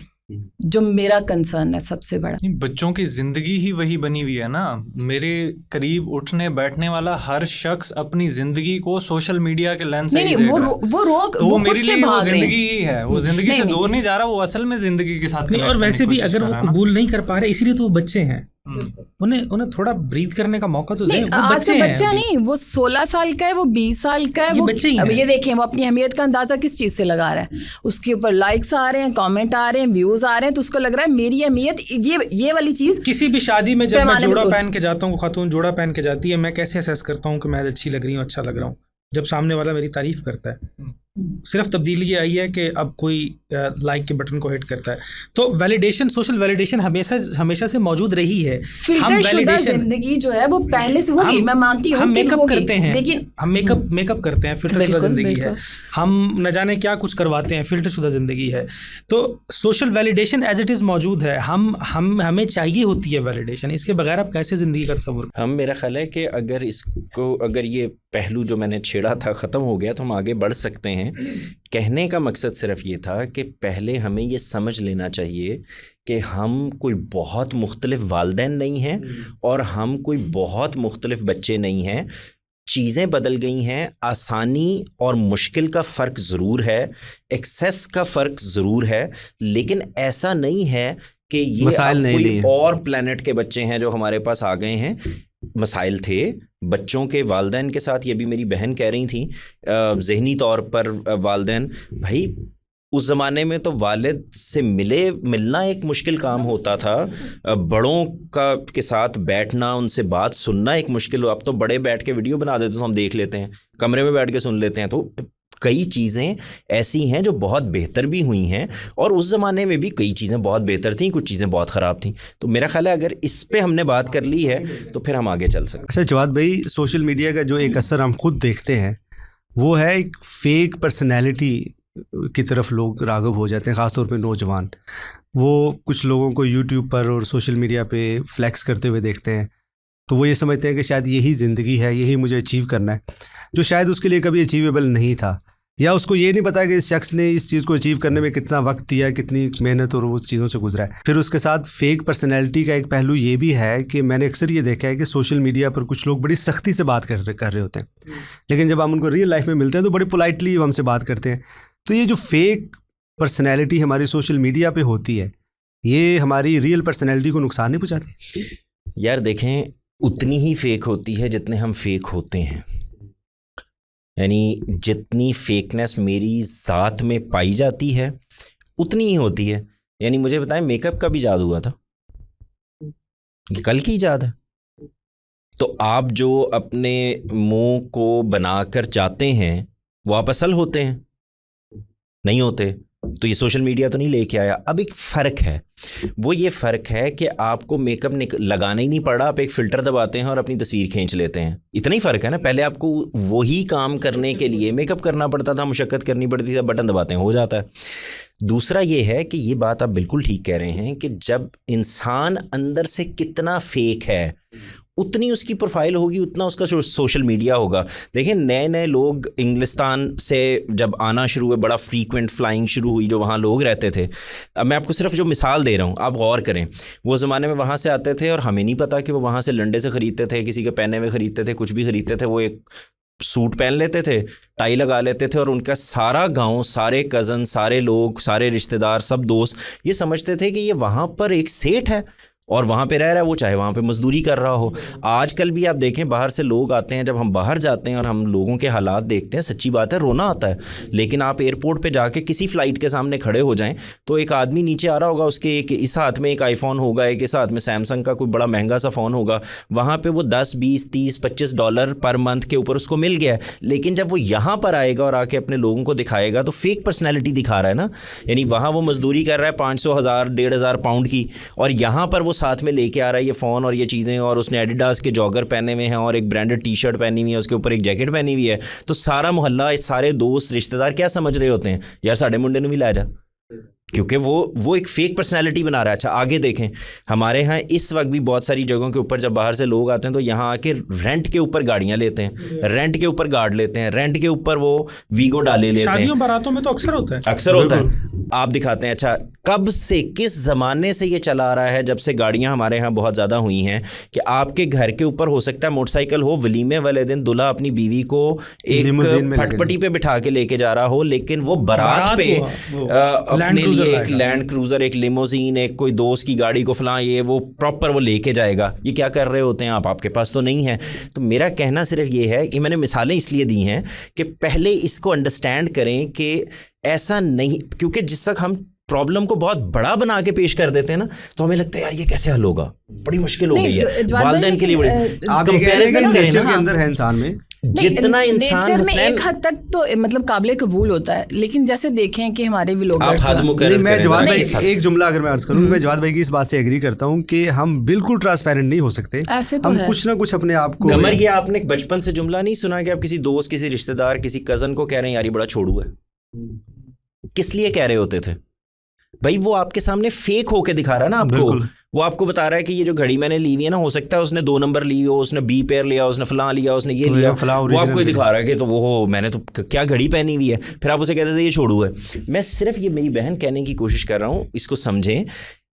جو میرا کنسرن ہے سب سے بڑا. بچوں کی زندگی ہی وہی بنی ہوئی ہے نا. میرے قریب اٹھنے بیٹھنے والا ہر شخص اپنی زندگی کو سوشل میڈیا کے لینس سے نہیں, وہ میرے لیے وہ زندگی ہی ہے, وہ زندگی سے دور نہیں جا رہا, وہ اصل میں زندگی کے ساتھ. اور ویسے بھی اگر وہ قبول نہیں کر پا رہے اسی لیے تو وہ بچے ہیں, انہیں تھوڑا بریتھ کرنے کا موقع تو دیں. آج کا بچہ نہیں, وہ 16 سال کا ہے, وہ 20 سال کا ہے, وہ یہ دیکھیں وہ اپنی اہمیت کا اندازہ کس چیز سے لگا رہا ہے. اس کے اوپر لائکس آ رہے ہیں, کامنٹ آ رہے ہیں, ویوز آ رہے ہیں, تو اس کو لگ رہا ہے میری اہمیت یہ والی چیز. کسی بھی شادی میں جب میں جوڑا پہن کے جاتا ہوں, خاتون جوڑا پہن کے جاتی ہے, میں کیسے اسیس کرتا ہوں کہ میں اچھی لگ رہی ہوں, اچھا لگ رہا ہوں, جب سامنے والا میری تعریف کرتا ہے. صرف تبدیلی یہ آئی ہے کہ اب کوئی لائک کے بٹن کو ہٹ کرتا ہے. تو ویلیڈیشن, سوشل ویلیڈیشن ہمیشہ سے موجود رہی ہے. فلٹر شدہ زندگی جو ہے وہ پہلے سے ہوگی, میں مانتی ہوں. ہم میک اپ کرتے ہیں, لیکن ہم میک اپ کرتے ہیں, فلٹر شدہ زندگی ہے. ہم نہ جانے کیا کچھ کرواتے ہیں, فلٹر شدہ زندگی ہے. تو social validation as it is موجود ہے. ہمیں چاہیے ہوتی ہے ویلیڈیشن, اس کے بغیر آپ کیسے زندگی کا تصور. میرا خیال ہے کہ اگر یہ پہلو جو میں نے چھیڑا تھا ختم ہو گیا تو ہم آگے بڑھ سکتے ہیں. کہنے کا مقصد صرف یہ تھا کہ پہلے ہمیں یہ سمجھ لینا چاہیے کہ ہم کوئی بہت مختلف والدین نہیں ہیں اور ہم کوئی بہت مختلف بچے نہیں ہیں. چیزیں بدل گئی ہیں, آسانی اور مشکل کا فرق ضرور ہے, ایکسیس کا فرق ضرور ہے, لیکن ایسا نہیں ہے کہ یہ مسائل نہیں کوئی لیے. اور پلانٹ کے بچے ہیں جو ہمارے پاس آ گئے ہیں. مسائل تھے بچوں کے, والدین کے ساتھ. یہ بھی میری بہن کہہ رہی تھیں, ذہنی طور پر والدین, بھائی اس زمانے میں تو والد سے ملنا ایک مشکل کام ہوتا تھا, بڑوں کے ساتھ بیٹھنا, ان سے بات سننا ایک مشکل. اب تو بڑے بیٹھ کے ویڈیو بنا دیتے تو ہم دیکھ لیتے ہیں, کمرے میں بیٹھ کے سن لیتے ہیں. تو کئی چیزیں ایسی ہیں جو بہت بہتر بھی ہوئی ہیں, اور اس زمانے میں بھی کئی چیزیں بہت بہتر تھیں, کچھ چیزیں بہت خراب تھیں. تو میرا خیال ہے اگر اس پہ ہم نے بات کر لی ہے تو پھر ہم آگے چل سکتے ہیں. اچھا جواد بھائی, سوشل میڈیا کا جو ایک اثر ہم خود دیکھتے ہیں وہ ہے ایک فیک پرسنالٹی کی طرف لوگ راغب ہو جاتے ہیں, خاص طور پہ نوجوان. وہ کچھ لوگوں کو یوٹیوب پر اور سوشل میڈیا پہ فلیکس کرتے ہوئے دیکھتے ہیں, تو وہ یہ سمجھتے ہیں کہ شاید یہی زندگی ہے, یہی مجھے اچیو کرنا ہے, جو شاید اس کے لیے کبھی اچیویبل نہیں تھا, یا اس کو یہ نہیں پتا کہ اس شخص نے اس چیز کو اچیو کرنے میں کتنا وقت دیا, کتنی محنت اور اس چیزوں سے گزرا ہے. پھر اس کے ساتھ فیک پرسنالٹی کا ایک پہلو یہ بھی ہے کہ میں نے اکثر یہ دیکھا ہے کہ سوشل میڈیا پر کچھ لوگ بڑی سختی سے بات کر رہے ہوتے ہیں, لیکن جب ہم ان کو ریئل لائف میں ملتے ہیں تو بڑے پولائٹلی ہم سے بات کرتے ہیں. تو یہ جو فیک پرسنالٹی ہماری سوشل میڈیا پہ ہوتی ہے, یہ ہماری ریئل پرسنالٹی کو نقصان نہیں پہنچاتی؟ یار دیکھیں, اتنی ہی فیک ہوتی ہے جتنے ہم فیک ہوتے ہیں. یعنی جتنی فیکنیس میری ذات میں پائی جاتی ہے اتنی ہی ہوتی ہے. یعنی مجھے بتائیں, میک اپ کا بھی ایجاد ہوا تھا, یہ کل کی ایجاد ہے. تو آپ جو اپنے منہ کو بنا کر جاتے ہیں وہ آپ اصل ہوتے ہیں نہیں ہوتے. تو یہ سوشل میڈیا تو نہیں لے کے آیا. اب ایک فرق ہے, وہ یہ فرق ہے کہ آپ کو میک اپ لگانا ہی نہیں پڑا, آپ ایک فلٹر دباتے ہیں اور اپنی تصویر کھینچ لیتے ہیں. اتنا ہی فرق ہے نا. پہلے آپ کو وہی کام کرنے کے لیے میک اپ کرنا پڑتا تھا, مشقت کرنی پڑتی تھی, بٹن دباتے ہیں ہو جاتا ہے. دوسرا یہ ہے کہ یہ بات آپ بالکل ٹھیک کہہ رہے ہیں کہ جب انسان اندر سے کتنا فیک ہے اتنی اس کی پروفائل ہوگی, اتنا اس کا سوشل میڈیا ہوگا. دیکھیں نئے لوگ انگلستان سے جب آنا شروع ہوئے, بڑا فریکوینٹ فلائنگ شروع ہوئی جو وہاں لوگ رہتے تھے. اب میں آپ کو صرف جو مثال دے رہا ہوں, آپ غور کریں. وہ زمانے میں وہاں سے آتے تھے اور ہمیں نہیں پتا کہ وہ وہاں سے لنڈے سے خریدتے تھے, کسی کے پہنے ہوئے خریدتے تھے, کچھ بھی خریدتے تھے. وہ ایک سوٹ پہن لیتے تھے, ٹائی لگا لیتے تھے, اور ان کا سارا گاؤں, سارے کزن, سارے لوگ, سارے رشتہ دار, سب دوست یہ سمجھتے تھے کہ یہ وہاں پر ایک سیٹ ہے اور وہاں پہ رہ رہا ہے, وہ چاہے وہاں پہ مزدوری کر رہا ہو. آج کل بھی آپ دیکھیں باہر سے لوگ آتے ہیں, جب ہم باہر جاتے ہیں اور ہم لوگوں کے حالات دیکھتے ہیں, سچی بات ہے رونا آتا ہے. لیکن آپ ایئرپورٹ پہ جا کے کسی فلائٹ کے سامنے کھڑے ہو جائیں تو ایک آدمی نیچے آ رہا ہوگا, اس کے ایک اس ہاتھ میں ایک آئی فون ہوگا, ایک اس ہاتھ میں سیمسنگ کا کوئی بڑا مہنگا سا فون ہوگا. وہاں پہ وہ $10, $20, $30, $25 پر منتھ کے اوپر اس کو مل گیا ہے. لیکن جب وہ یہاں پر آئے گا اور آ کے اپنے لوگوں کو دکھائے گا تو فیک پرسنالٹی دکھا رہا ہے نا. یعنی وہاں وہ مزدوری کر رہا ہے 500, 1000, 1500 پاؤنڈ کی, اور یہاں پر وہ ساتھ میں لے کے آ رہا ہے یہ فون اور یہ چیزیں, اور اس نے ایڈیڈاس کے جاگر پہنے ہوئے ہیں اور ایک برانڈڈ ٹی شرٹ پہنی ہوئی ہے, اس کے اوپر ایک جیکٹ پہنی ہوئی ہے. تو سارا محلہ, سارے دوست, رشتہ دار کیا سمجھ رہے ہوتے ہیں, یار ساڑھے منڈے نے بھی لا جا, کیونکہ وہ ایک فیک پرسنالٹی بنا رہا ہے. اچھا آگے دیکھیں, ہمارے ہاں اس وقت بھی بہت ساری جگہوں کے اوپر جب باہر سے لوگ آتے ہیں تو یہاں آ کے رینٹ کے اوپر گاڑیاں لیتے ہیں, رینٹ کے اوپر گارڈ لیتے ہیں, رینٹ کے اوپر وہ ویگو ڈالے لیتے ہیں. شادیوں باراتوں میں تو اکثر ہوتا ہے. آپ دکھاتے ہیں. اچھا کب سے, کس زمانے سے یہ چلا آ رہا ہے؟ جب سے گاڑیاں ہمارے ہاں بہت زیادہ ہوئی ہیں کہ آپ کے گھر کے اوپر ہو سکتا ہے موٹر سائیکل ہو, ولیمے والے دن دلہا اپنی بیوی کو ایک پھٹ پٹی پہ بٹھا کے لے کے جا رہا ہو, لیکن وہ بارات پہ اپنے لیے ایک لینڈ کروزر, ایک لیموزین, ایک کوئی دوست کی گاڑی کو فلاں یہ وہ پراپر وہ لے کے جائے گا. یہ کیا کر رہے ہوتے ہیں آپ کے پاس تو نہیں ہے. تو میرا کہنا صرف یہ ہے کہ میں نے مثالیں اس لیے دی ہیں کہ پہلے اس کو انڈرسٹینڈ کریں کہ ایسا نہیں, کیونکہ جس تک ہم پرابلم کو بہت بڑا بنا کے پیش کر دیتے ہیں نا تو ہمیں لگتا ہے یار یہ کیسے حل ہوگا, بڑی مشکل ہو گئی ہے والدین کے لیے. بڑی آپ نیچر کے اندر ہے انسان میں, جتنا انسان میں ایک حد تک تو مطلب قابل قبول ہوتا ہے, لیکن جیسے دیکھیں کہ ہمارے ویلوگرز, میں جواد بھائی ایک جملہ اگر میں عرض کروں, میں جواد بھائی کی اس بات سے ایگری کرتا ہوں کہ ہم بالکل ٹرانسپیرنٹ نہیں ہو سکتے, ہم کچھ نہ کچھ اپنے آپ کو. قمر یہ آپ نے بچپن سے جملہ نہیں سنا کہ آپ کسی دوست, کسی رشتہ دار, کسی کزن کو کہہ رہے ہیں یار یہ بڑا چھوڑو ہے, کس لیے کہہ رہے ہوتے تھے بھائی؟ وہ آپ کے سامنے فیک ہو کے دکھا رہا ہے نا آپ کو. وہ آپ کو بتا رہا ہے کہ یہ جو گھڑی میں نے لی ہوئی ہے نا, ہو سکتا ہے اس نے 2 نمبر لی ہو, اس نے بی پیر لیا, اس نے فلاں لیا, اس نے یہ لیا, وہ آپ کو دکھا رہا ہے کہ تو وہ میں نے تو کیا گھڑی پہنی ہوئی ہے. پھر آپ اسے کہتے تھے یہ چھوڑو ہے. میں صرف یہ میری بہن کہنے کی کوشش کر رہا ہوں, اس کو سمجھیں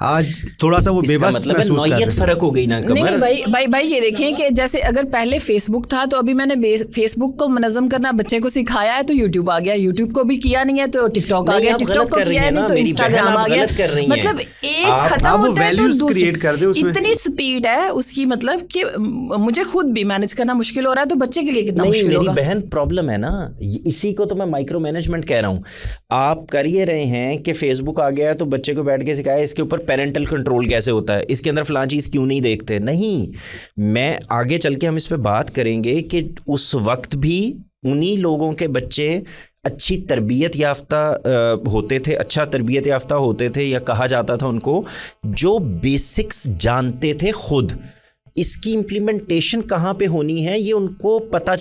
آج تھوڑا سا وہ بے بس مطلب ہے محسوس کر رہے نوعیت ہیں. فرق ہو گئی نا نہیں قمر. بھائی یہ دیکھیں کہ جیسے اگر پہلے فیس بک تھا تو ابھی میں نے فیس بک کو منظم کرنا بچے کو سکھایا ہے تو یوٹیوب آ گیا, یوٹیوب کو بھی کیا نہیں ہے تو ٹک ٹاک آ گیا, ٹک ٹاک کو کیا ہے نہیں تو انسٹاگرام آ گیا. مطلب ایک ختم ہوتا ہے تو اتنی سپیڈ ہے اس کی, مطلب کہ مجھے خود بھی مینج کرنا مشکل ہو رہا ہے تو بچے کے لیے کتنا مشکل ہوگا. میری بہن پرابلم ہے نا, اسی کو تو میں مائکرو مینجمنٹ کہہ رہا ہوں. آپ کر یہ رہے ہیں کہ فیس بک آ گیا ہے تو بچے کو بیٹھ کے سکھایا اس کے اوپر پیرنٹل کنٹرول کیسے ہوتا ہے, اس کے اندر فلاں چیز کیوں نہیں دیکھتے. نہیں, میں آگے چل کے ہم اس پہ بات کریں گے کہ اس وقت بھی انہی لوگوں کے بچے اچھی تربیت یافتہ ہوتے تھے, اچھا تربیت یافتہ ہوتے تھے, یا کہا جاتا تھا ان کو جو بیسکس جانتے تھے خود. اس کی امپلیمنٹیشن کہاں پہ ہونی ہے یہ ان کو پتہ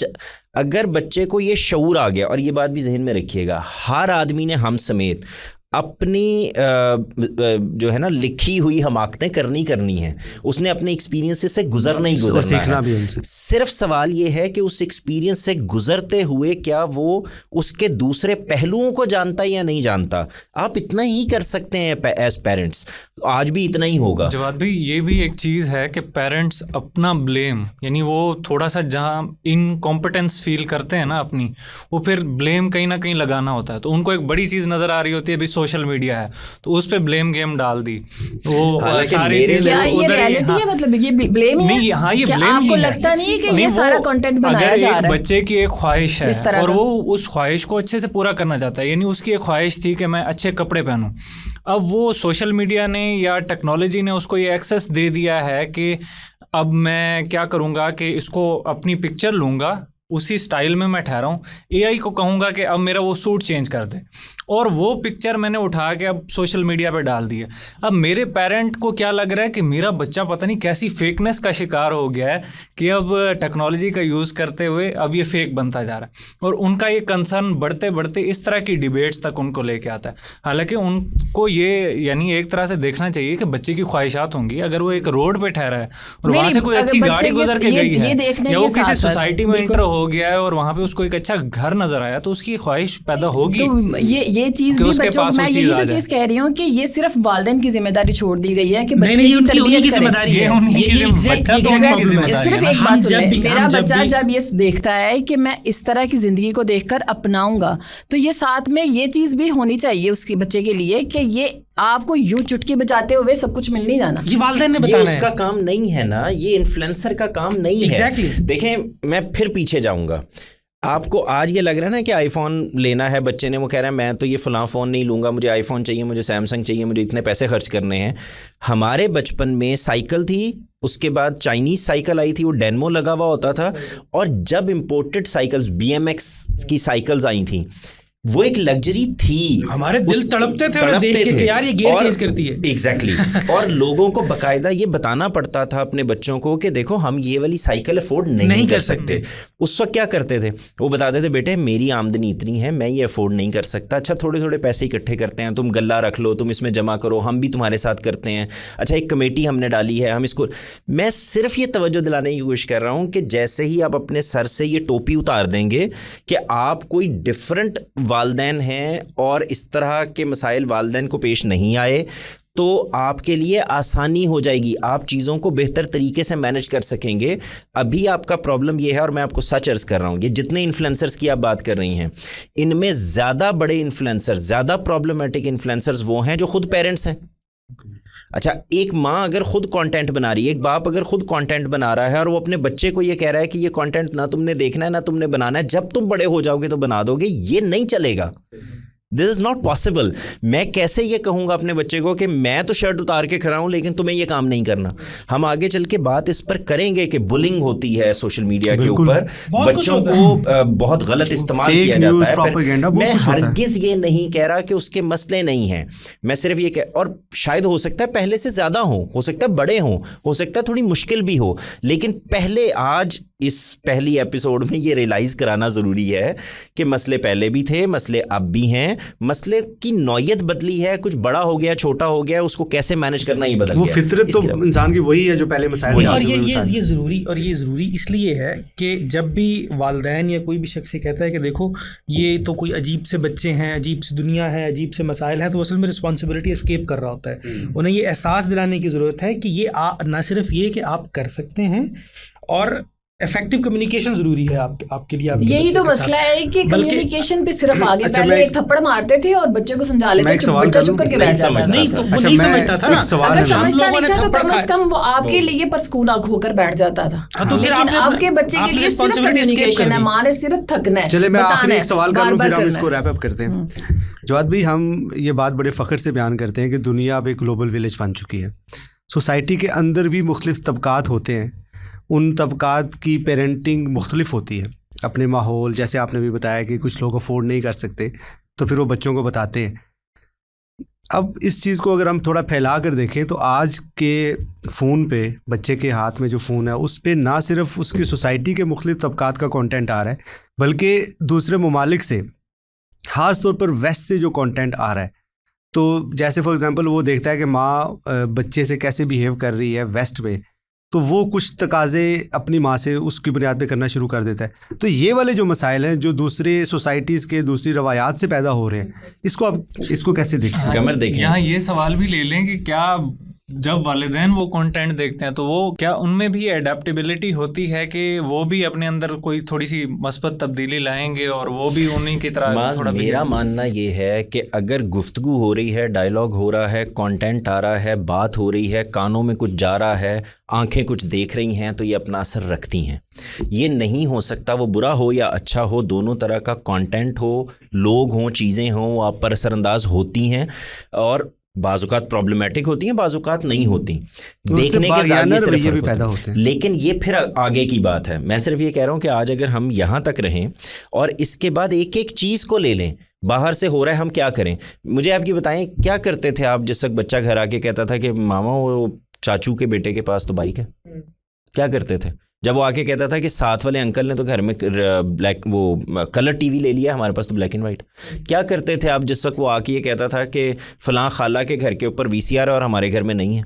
اگر بچے کو یہ شعور آ گیا, اور یہ بات بھی ذہن میں رکھیے گا, ہر آدمی نے ہم سمیت اپنی جو ہے نا لکھی ہوئی حماقتیں کرنی ہیں, اس نے اپنے ایکسپیرینس سے گزرنا سیکھنا بھی ان سے. صرف سوال یہ ہے کہ اس ایکسپیرینس سے گزرتے ہوئے کیا وہ اس کے دوسرے پہلوؤں کو جانتا یا نہیں جانتا. آپ اتنا ہی کر سکتے ہیں ایز پیرنٹس, آج بھی اتنا ہی ہوگا. جواد بھائی یہ بھی ایک چیز ہے کہ پیرنٹس اپنا بلیم, یعنی وہ تھوڑا سا جہاں انکمپٹنس فیل کرتے ہیں نا اپنی, وہ پھر بلیم کہیں نہ کہیں لگانا ہوتا ہے. تو ان کو ایک بڑی چیز نظر آ رہی ہوتی ہے ابھی سوشل میڈیا ہے تو اس پہ بلیم گیم ڈال دی, وہ ساری چیزیں مطلب یہ بلیم نہیں. ہاں یہ بلیم آپ کو لگتا نہیں ہے کہ یہ سارا کنٹینٹ بنایا جا رہا ہے. بچے کی ایک خواہش ہے اور وہ اس خواہش کو اچھے سے پورا کرنا چاہتا ہے, یعنی اس کی ایک خواہش تھی کہ میں اچھے کپڑے پہنوں. اب وہ سوشل میڈیا نے یا ٹیکنالوجی نے اس کو یہ ایکسیس دے دیا ہے کہ اب میں کیا کروں گا کہ اس کو اپنی پکچر لوں گا, اسی سٹائل میں میں ٹھہرا ہوں, اے آئی کو کہوں گا کہ اب میرا وہ سوٹ چینج کر دے, اور وہ پکچر میں نے اٹھا کے اب سوشل میڈیا پہ ڈال دی ہے. اب میرے پیرنٹ کو کیا لگ رہا ہے کہ میرا بچہ پتہ نہیں کیسی فیکنس کا شکار ہو گیا ہے کہ اب ٹیکنالوجی کا یوز کرتے ہوئے اب یہ فیک بنتا جا رہا ہے, اور ان کا یہ کنسرن بڑھتے بڑھتے اس طرح کی ڈیبیٹس تک ان کو لے کے آتا ہے. حالانکہ ان کو یہ یعنی ایک طرح سے دیکھنا چاہیے کہ بچے کی خواہشات ہوں گی, اگر وہ ایک روڈ پہ ٹھہرا ہے اور وہاں سے کوئی اچھی گاڑی گزر کے گئی ہے یا وہ کسی سوسائٹی میں انٹر ہو گیا ہے اور وہاں پہ اس کو ایک اچھا گھر نظر آیا تو اس کی خواہش پیدا ہوگی. تو یہ چیز بھی بچوں, میں یہی تو چیز کہہ رہی ہوں کہ یہ صرف والدین کی ذمہ داری چھوڑ دی گئی ہے کہ بچے کی تربیت کریں. صرف ایک بات سنیں, میرا بچہ جب یہ دیکھتا ہے کہ میں اس طرح کی زندگی کو دیکھ کر اپناؤں گا تو یہ ساتھ میں یہ چیز بھی ہونی چاہیے اس کے بچے کے لیے کہ یہ آپ کو یوں چٹکی بجاتے ہوئے سب کچھ مل نہیں جانا. یہ والدین نے بتانا ہے, یہ اس کا کام نہیں ہے نا, یہ انفلوئنسر کا کام نہیں ہے. دیکھیں میں پھر پیچھے جاؤں گا, آپ کو آج یہ لگ رہا ہے نا کہ آئی فون لینا ہے بچے نے, وہ کہہ رہا ہے میں تو یہ فلاں فون نہیں لوں گا, مجھے آئی فون چاہیے, مجھے سیمسنگ چاہیے, مجھے اتنے پیسے خرچ کرنے ہیں. ہمارے بچپن میں سائیکل تھی, اس کے بعد چائنیز سائیکل آئی تھی, وہ ڈینمو لگا ہوا ہوتا تھا, اور جب امپورٹڈ سائیکلز BMX کی سائیکلز آئی تھیں وہ ایک لگژری تھی, ہمارے دل تڑپتے تھے اور دیکھ کے کہ یار یہ گیئر چینج کرتی ہے. ایگزیکٹلی. اور لوگوں کو باقاعدہ یہ بتانا پڑتا تھا اپنے بچوں کو کہ دیکھو ہم یہ والی سائیکل افورڈ نہیں کر سکتے. اس وقت کیا کرتے تھے, وہ بتاتے تھے بیٹے میری آمدنی اتنی ہے, میں یہ افورڈ نہیں کر سکتا, اچھا تھوڑے تھوڑے پیسے اکٹھے کرتے ہیں, تم غلہ رکھ لو, تم اس میں جمع کرو, ہم بھی تمہارے ساتھ کرتے ہیں, اچھا ایک کمیٹی ہم نے ڈالی ہے, ہم اس کو. میں صرف یہ توجہ دلانے کی کوشش کر رہا ہوں کہ جیسے ہی آپ اپنے سر سے یہ ٹوپی اتار دیں گے کہ آپ کوئی ڈفرینٹ والدین ہیں اور اس طرح کے مسائل والدین کو پیش نہیں آئے, تو آپ کے لیے آسانی ہو جائے گی, آپ چیزوں کو بہتر طریقے سے مینج کر سکیں گے. ابھی آپ کا پرابلم یہ ہے, اور میں آپ کو سچ عرض کر رہا ہوں, یہ جتنے انفلوئنسرز کی آپ بات کر رہی ہیں ان میں زیادہ بڑے انفلوئنسرز, زیادہ پرابلمٹک انفلوئنسرز وہ ہیں جو خود پیرنٹس ہیں. اچھا ایک ماں اگر خود کانٹینٹ بنا رہی ہے, ایک باپ اگر خود کانٹینٹ بنا رہا ہے اور وہ اپنے بچے کو یہ کہہ رہا ہے کہ یہ کانٹینٹ نہ تم نے دیکھنا ہے نہ تم نے بنانا ہے, جب تم بڑے ہو جاؤ گے تو بنا دو گے, یہ نہیں چلے گا. دس از ناٹ پاسبل. میں کیسے یہ کہوں گا اپنے بچے کو کہ میں تو شرٹ اتار کے کھڑا ہوں لیکن تمہیں یہ کام نہیں کرنا. ہم آگے چل کے بات اس پر کریں گے کہ بلنگ ہوتی ہے سوشل میڈیا کے اوپر, بچوں کو بہت غلط استعمال کیا جاتا ہے. میں ہرگز یہ نہیں کہہ رہا کہ اس کے مسئلے نہیں ہیں, میں صرف یہ اور شاید ہو سکتا ہے پہلے سے زیادہ ہوں, ہو سکتا ہے بڑے ہوں, ہو سکتا ہے تھوڑی مشکل بھی ہو, لیکن پہلے آج اس پہلی ایپیسوڈ میں یہ ریئلائز کرانا ضروری ہے کہ مسئلے پہلے بھی تھے, مسئلے اب بھی ہیں, مسئلے کی نوعیت بدلی ہے, کچھ بڑا ہو گیا, چھوٹا ہو گیا, اس کو کیسے مینیج کرنا یہ بدل گیا. وہ فطرت تو انسان کی وہی ہے جو پہلے مسائل تھے. اور یہ ضروری اس لیے ہے کہ جب بھی والدین یا کوئی بھی شخص یہ کہتا ہے کہ دیکھو یہ تو کوئی عجیب سے بچے ہیں, عجیب سی دنیا ہے, عجیب سے مسائل ہیں, تو اصل میں رسپانسبلٹی اسکیپ کر رہا ہوتا ہے. انہیں یہ احساس دلانے کی ضرورت ہے کہ یہ نہ صرف یہ کہ آپ کر سکتے ہیں, اور افیکٹو کمیونیکیشن ضروری ہے آپ کے لیے. یہی تو مسئلہ ہے کہ کمیونیکیشن پہ صرف آگے پہلے ایک تھپڑ مارتے تھے اور بچے کو سمجھا لیتے تھے, بچہ چپ کر کے بیٹھ جاتا تھا. نہیں تو وہ نہیں سمجھتا تھا نا, اگر سمجھتا نہیں تھا تو کم از کم وہ آپ کے لیے پرسکون آنکھ ہو کر بیٹھ جاتا تھا. لیکن آپ کے بچے کے لیے صرف کمیونیکیشن ہے, ماں نے صرف تھکنا ہے. چلے میں آخری ایک سوال کر لوں پھر ہم اس کو ریپ اپ کرتے ہیں. جواد بھائی, ہم یہ بات بڑے فخر سے بیان کرتے ہیں کہ دنیا اب ایک گلوبل ولیج بن چکی ہے. سوسائٹی کے اندر بھی مختلف طبقات ہوتے ہیں, ان طبقات کی پیرنٹنگ مختلف ہوتی ہے. اپنے ماحول, جیسے آپ نے بھی بتایا کہ کچھ لوگ افورڈ نہیں کر سکتے تو پھر وہ بچوں کو بتاتے ہیں. اب اس چیز کو اگر ہم تھوڑا پھیلا کر دیکھیں تو آج کے فون پہ, بچے کے ہاتھ میں جو فون ہے اس پہ نہ صرف اس کی سوسائٹی کے مختلف طبقات کا کانٹینٹ آ رہا ہے بلکہ دوسرے ممالک سے, خاص طور پر ویسٹ سے جو کانٹینٹ آ رہا ہے. تو جیسے فار ایگزامپل وہ دیکھتا ہے کہ ماں بچے سے کیسے بیہیو کر رہی ہے ویسٹ میں, تو وہ کچھ تقاضے اپنی ماں سے اس کی بنیاد پہ کرنا شروع کر دیتا ہے. تو یہ والے جو مسائل ہیں جو دوسرے سوسائٹیز کے دوسری روایات سے پیدا ہو رہے ہیں, اس کو کیسے دیکھتے ہیں؟ یہاں یہ سوال بھی لے لیں کہ کیا جب والدین وہ کنٹینٹ دیکھتے ہیں تو وہ کیا ان میں بھی ایڈیپٹیبلٹی ہوتی ہے کہ وہ بھی اپنے اندر کوئی تھوڑی سی مثبت تبدیلی لائیں گے اور وہ بھی انہیں کی طرح تھوڑا. میرا ماننا یہ ہے کہ اگر گفتگو ہو رہی ہے, ڈائلاگ ہو رہا ہے, کانٹینٹ آ رہا ہے, بات ہو رہی ہے, کانوں میں کچھ جا رہا ہے, آنکھیں کچھ دیکھ رہی ہیں, تو یہ اپنا اثر رکھتی ہیں. یہ نہیں ہو سکتا وہ برا ہو یا اچھا ہو, دونوں طرح کا کانٹینٹ ہو, لوگ ہوں, چیزیں ہوں, وہ آپ پر اثر انداز ہوتی ہیں اور بعض اوقات پرابلمٹک ہوتی ہیں, بعض اوقات نہیں ہوتی. دیکھنے کے زاویے صرف بھی پیدا ہوتے ہیں, لیکن یہ پھر آگے کی بات ہے. میں صرف یہ کہہ رہا ہوں کہ آج اگر ہم یہاں تک رہیں اور اس کے بعد ایک ایک چیز کو لے لیں, باہر سے ہو رہا ہے ہم کیا کریں. مجھے آپ کی بتائیں کیا کرتے تھے آپ جس وقت بچہ گھر آ کے کہتا تھا کہ ماما وہ چاچو کے بیٹے کے پاس تو بائک ہے, کیا کرتے تھے؟ جب وہ آ کے کہتا تھا کہ ساتھ والے انکل نے تو گھر میں بلیک وہ کلر ٹی وی لے لیا, ہمارے پاس تو بلیک اینڈ وائٹ. کیا کرتے تھے آپ جس وقت وہ آ کے یہ کہتا تھا کہ فلاں خالہ کے گھر کے اوپر VCR ہے اور ہمارے گھر میں نہیں ہے؟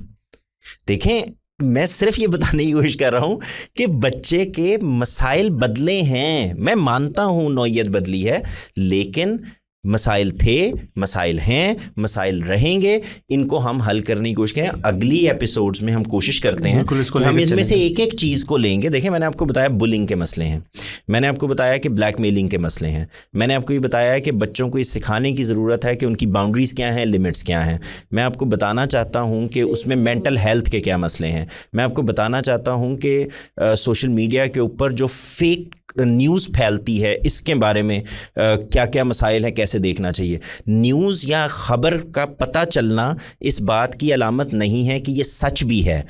دیکھیں, میں صرف یہ بتانے کی کوشش کر رہا ہوں کہ بچے کے مسائل بدلے ہیں. میں مانتا ہوں نوعیت بدلی ہے, لیکن مسائل تھے, مسائل ہیں, مسائل رہیں گے. ان کو ہم حل کرنے کی کوشش کریں. اگلی ایپیسوڈز میں ہم کوشش کرتے ہیں کہ ہم اس میں سے ایک ایک چیز کو لیں گے. دیکھیں, میں نے آپ کو بتایا بلنگ کے مسئلے ہیں, میں نے آپ کو بتایا کہ بلیک میلنگ کے مسئلے ہیں, میں نے آپ کو یہ بتایا کہ بچوں کو یہ سکھانے کی ضرورت ہے کہ ان کی باؤنڈریز کیا ہیں, لمٹس کیا ہیں. میں آپ کو بتانا چاہتا ہوں کہ اس میں مینٹل ہیلتھ کے کیا مسئلے ہیں. میں آپ کو بتانا چاہتا ہوں کہ سوشل میڈیا کے اوپر جو فیک نیوز پھیلتی ہے اس کے بارے میں کیا کیا مسائل ہیں, کیسے دیکھنا چاہیے. نیوز یا خبر کا پتہ چلنا اس بات کی علامت نہیں ہے کہ یہ سچ بھی ہے.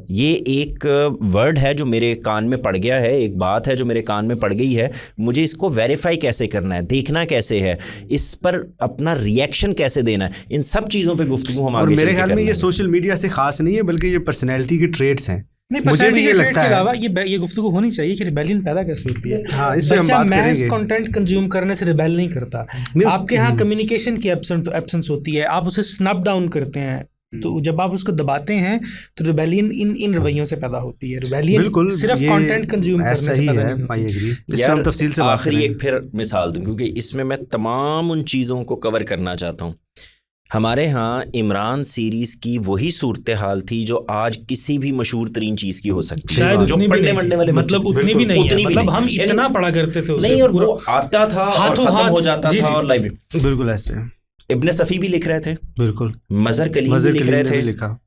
یہ ایک ورڈ ہے جو میرے کان میں پڑ گیا ہے, ایک بات ہے جو میرے کان میں پڑ گئی ہے, مجھے اس کو ویریفائی کیسے کرنا ہے, دیکھنا کیسے ہے, اس پر اپنا ریئیکشن کیسے دینا ہے. ان سب چیزوں پہ گفتگو ہم آگے. میرے خیال میں یہ سوشل میڈیا سے خاص نہیں ہے بلکہ یہ پرسنالٹی کے ٹریٹس ہیں. مجھے بھی یہ لگتا ہے یہ گفتگو ہونی چاہیے کہ ریبیلین پیدا کیسے ہوتی ہے. ہاں, اس پہ ہم بات کریں گے. کنٹینٹ کنزیوم کرنے سے ریبیل نہیں کرتا. آپ کے ہاں کمیونیکیشن کی ایبسنس ہوتی ہے, آپ اسے سنپ ڈاؤن کرتے ہیں, تو جب آپ اس کو دباتے ہیں تو ریبیلین ان رویوں سے پیدا ہوتی ہے. ریبیلین صرف کنٹینٹ کنزیوم کرنے سے پیدا نہیں ہوتی. آخری ایک پھر مثال دوں کیونکہ اس میں تمام ان چیزوں کو کور کرنا چاہتا ہوں. ہمارے ہاں عمران سیریز کی وہی صورتحال تھی جو آج کسی بھی مشہور ترین چیز کی ہو سکتی ہے. جو پڑھنے وڑھنے والے مطلب اتنی بھی نہیں ہے, مطلب ہم اتنا پڑھا کرتے تھے نہیں, اور وہ آتا تھا اور ختم ہو جاتا تھا. اور لائبریری بالکل ایسے ابن صفی بھی لکھ رہے تھے, بالکل مظہر کلیم بھی لکھ رہے تھے,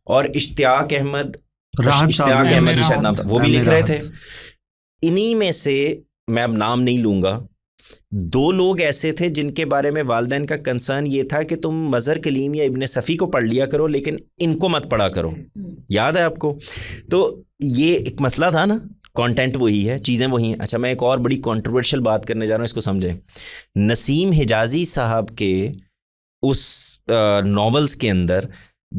اور اشتیاق احمد شاید نام تھا, وہ بھی لکھ رہے تھے. انہی میں سے میں اب نام نہیں لوں گا, 2 لوگ ایسے تھے جن کے بارے میں والدین کا کنسرن یہ تھا کہ تم مظہر کلیم یا ابن صفی کو پڑھ لیا کرو لیکن ان کو مت پڑھا کرو. یاد ہے آپ کو؟ تو یہ ایک مسئلہ تھا نا. کانٹینٹ وہی ہے, چیزیں وہی ہیں. اچھا, میں ایک اور بڑی کنٹروورشل بات کرنے جا رہا ہوں, اس کو سمجھیں. نسیم حجازی صاحب کے اس ناولز کے اندر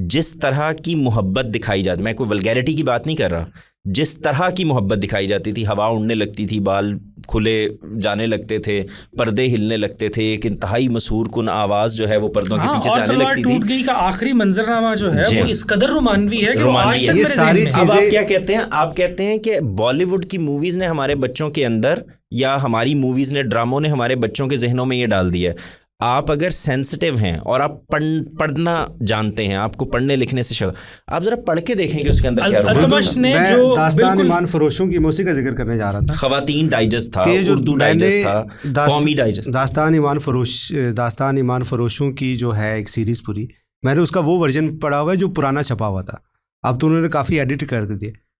جس طرح کی محبت دکھائی جاتی، میں کوئی ولگیرٹی کی بات نہیں کر رہا، جس طرح کی محبت دکھائی جاتی تھی، ہوا اڑنے لگتی تھی، بال کھلے جانے لگتے تھے، پردے ہلنے لگتے تھے، ایک انتہائی مسحور کن آواز جو ہے وہ پردوں کے پیچھے سے آنے لگتی تھی. ٹوٹ گئی کا آخری منظرنامہ جو ہے وہ اس قدر رومانوی ہے کہ وہ آج تک یہ میرے ساری ذہن میں. اب آپ کیا کہتے ہیں؟ آپ کہتے ہیں کہ بالی ووڈ کی موویز نے ہمارے بچوں کے اندر، یا ہماری موویز نے، ڈراموں نے ہمارے بچوں کے ذہنوں میں یہ ڈال دیا ہے. آپ اگر سینسٹیو ہیں اور آپ پڑھنا جانتے ہیں، آپ کو پڑھنے لکھنے سے آپ ذرا پڑھ کے دیکھیں کہ اس کے اندر کیا التمش نے میں جو داستان ایمان فروشوں کی موسیقی کا ذکر کرنے جا رہا تھا. خواتین ڈائجسٹ تھا، کہ جو اردو ڈائجسٹ تھا، قومی ڈائجسٹ. داستان ایمان فروشوں کی جو ہے ایک سیریز پوری، میں نے اس کا وہ ورژن پڑھا ہوا ہے جو پرانا چھپا ہوا تھا. اب تو انہوں نے کافی ایڈٹ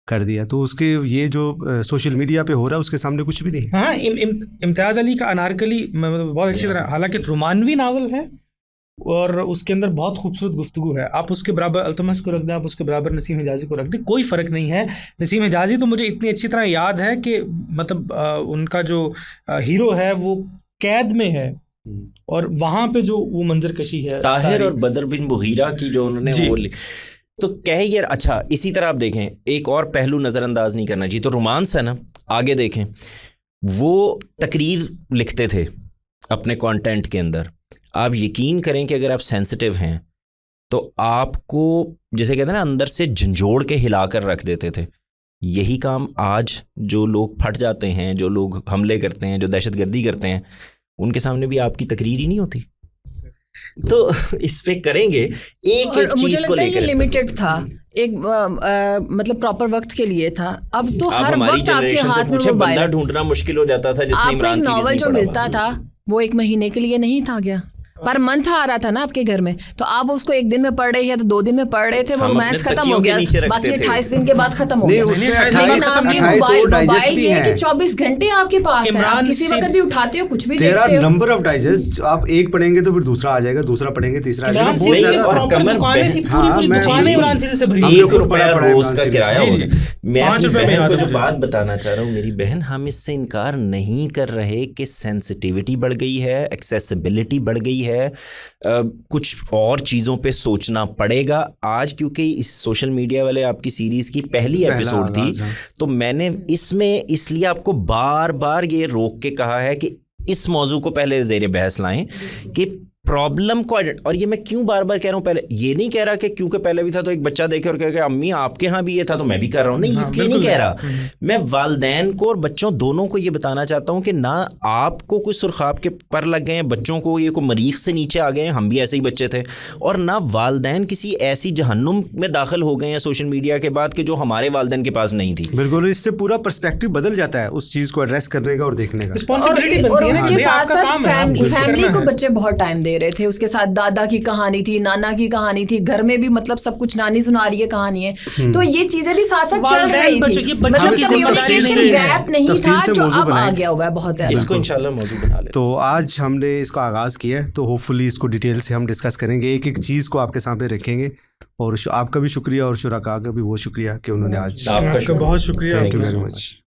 کر دیا، تو اس کے یہ جو سوشل میڈیا پہ ہو رہا ہے اس کے سامنے کچھ بھی نہیں. ہاں، امتیاز علی کا انارکلی بہت اچھی طرح، حالانکہ رومانوی ناول ہے اور اس کے اندر بہت خوبصورت گفتگو ہے. آپ اس کے برابر التمش کو رکھ دیں، آپ اس کے برابر نسیم حجازی کو رکھ دیں، کوئی فرق نہیں ہے. نسیم حجازی تو مجھے اتنی اچھی طرح یاد ہے کہ مطلب ان کا جو ہیرو ہے وہ قید میں ہے اور وہاں پہ جو وہ منظر کشی ہے طاہر اور بدر بن مغیرہ کی جو انہوں نے وہ تو کہے یار. اچھا، اسی طرح آپ دیکھیں ایک اور پہلو نظر انداز نہیں کرنا چاہیے. تو رومانس ہے نا، آگے دیکھیں وہ تقریر لکھتے تھے اپنے کانٹینٹ کے اندر. آپ یقین کریں کہ اگر آپ سینسٹیو ہیں تو آپ کو جیسے کہتے ہیں نا اندر سے جھنجھوڑ کے ہلا کر رکھ دیتے تھے. یہی کام آج جو لوگ پھٹ جاتے ہیں، جو لوگ حملے کرتے ہیں، جو دہشت گردی کرتے ہیں، ان کے سامنے بھی آپ کی تقریر ہی نہیں ہوتی. تو اس پہ کریں گے ایک ایک چیز کو لے کر. یہ لمیٹڈ تھا، ایک مطلب پراپر وقت کے لیے تھا. اب تو ہر وقت آپ کے ہاتھ میں موبائل، بندہ ڈھونڈنا مشکل ہو جاتا تھا. جس نے عمران سیریز ناول جو ملتا تھا وہ 1 مہینے کے لیے نہیں تھا گیا، پر منتھ آ رہا تھا نا آپ کے گھر میں، تو آپ اس کو 1 دن میں پڑھ رہے یا تو 2 دن میں پڑھ رہے تھے، وہ رومانس ختم ہو گیا، باقی 28 دن کے بعد ختم ہو گیا. لیکن آپ کے موبائل یہ ہے کہ 24 گھنٹے آپ کے پاس ہے، آپ کسی وقت بھی اٹھاتے ہو، کچھ بھی دیکھتے ہو. نمبر آف ڈائجسٹ آپ ایک پڑھیں گے تو پھر دوسرا آ جائے گا، دوسرا پڑھیں گے تیسرا آ جائے گا. اور کمر روز کا کرایہ ہو گیا. میں اپنی بہن کو جو بات بتانا چاہ رہا ہوں، میری بہن، ہم اس سے انکار نہیں کر رہے کہ سینسٹیوٹی بڑھ گئی ہے، ایکسیسیبلٹی بڑھ گئی ہے، کچھ اور چیزوں پہ سوچنا پڑے گا آج. کیونکہ اس سوشل میڈیا والے آپ کی سیریز کی پہلی ایپیسوڈ تھی، تو میں نے اس میں اس لیے آپ کو بار بار یہ روک کے کہا ہے کہ اس موضوع کو پہلے زیر بحث لائیں کہ پرابلم کو. اور یہ میں کیوں بار بار کہہ رہا ہوں، پہلے یہ نہیں کہہ رہا کہ کیونکہ پہلے بھی تھا تو ایک بچہ دیکھے اور کہے کہ امی آپ کے ہاں بھی یہ تھا تو میں بھی کر رہا ہوں. نہیں، اس لیے نہیں کہہ رہا. میں والدین کو اور بچوں دونوں کو یہ بتانا چاہتا ہوں کہ نہ آپ کو کوئی سرخاب کے پر لگ گئے ہیں، بچوں کو یہ کوئی مریخ سے نیچے آ گئے ہیں، ہم بھی ایسے ہی بچے تھے، اور نہ والدین کسی ایسی جہنم میں داخل ہو گئے ہیں سوشل میڈیا کے بعد کہ جو ہمارے والدین کے پاس نہیں تھی. بالکل، اس سے پورا پرسپیکٹو بدل جاتا ہے اس چیز کو ایڈریس کرنے کا اور دیکھنے کا. اور اس کے ساتھ ساتھ فیملی کو بچے بہت ٹائم دے رہے تھے. اس کے ساتھ دادا کی کہانی تھی، نانا کی کہانی تھی، گھر میں بھی مطلب سب کچھ نانی سنا رہی ہے کہانی ہے، تو یہ چیزیں بھی ساتھ ساتھ چل رہی تھی. مطلب کمیونیکیشن گیپ نہیں تھا جو اب آ گیا ہوا ہے بہت زیادہ. اس کو انشاءاللہ موضوع بنا لیں. تو آج ہم نے اس کا آغاز کیا ہے، تو ہوپ فلی اس کو ڈیٹیل سے ہم ڈسکس کریں گے، ایک ایک چیز کو آپ کے سامنے رکھیں گے. اور آپ کا بھی شکریہ اور شرکاء کا بھی بہت شکریہ کہ انہوں نے آج. آپ کا بہت شکریہ. Thank you very much.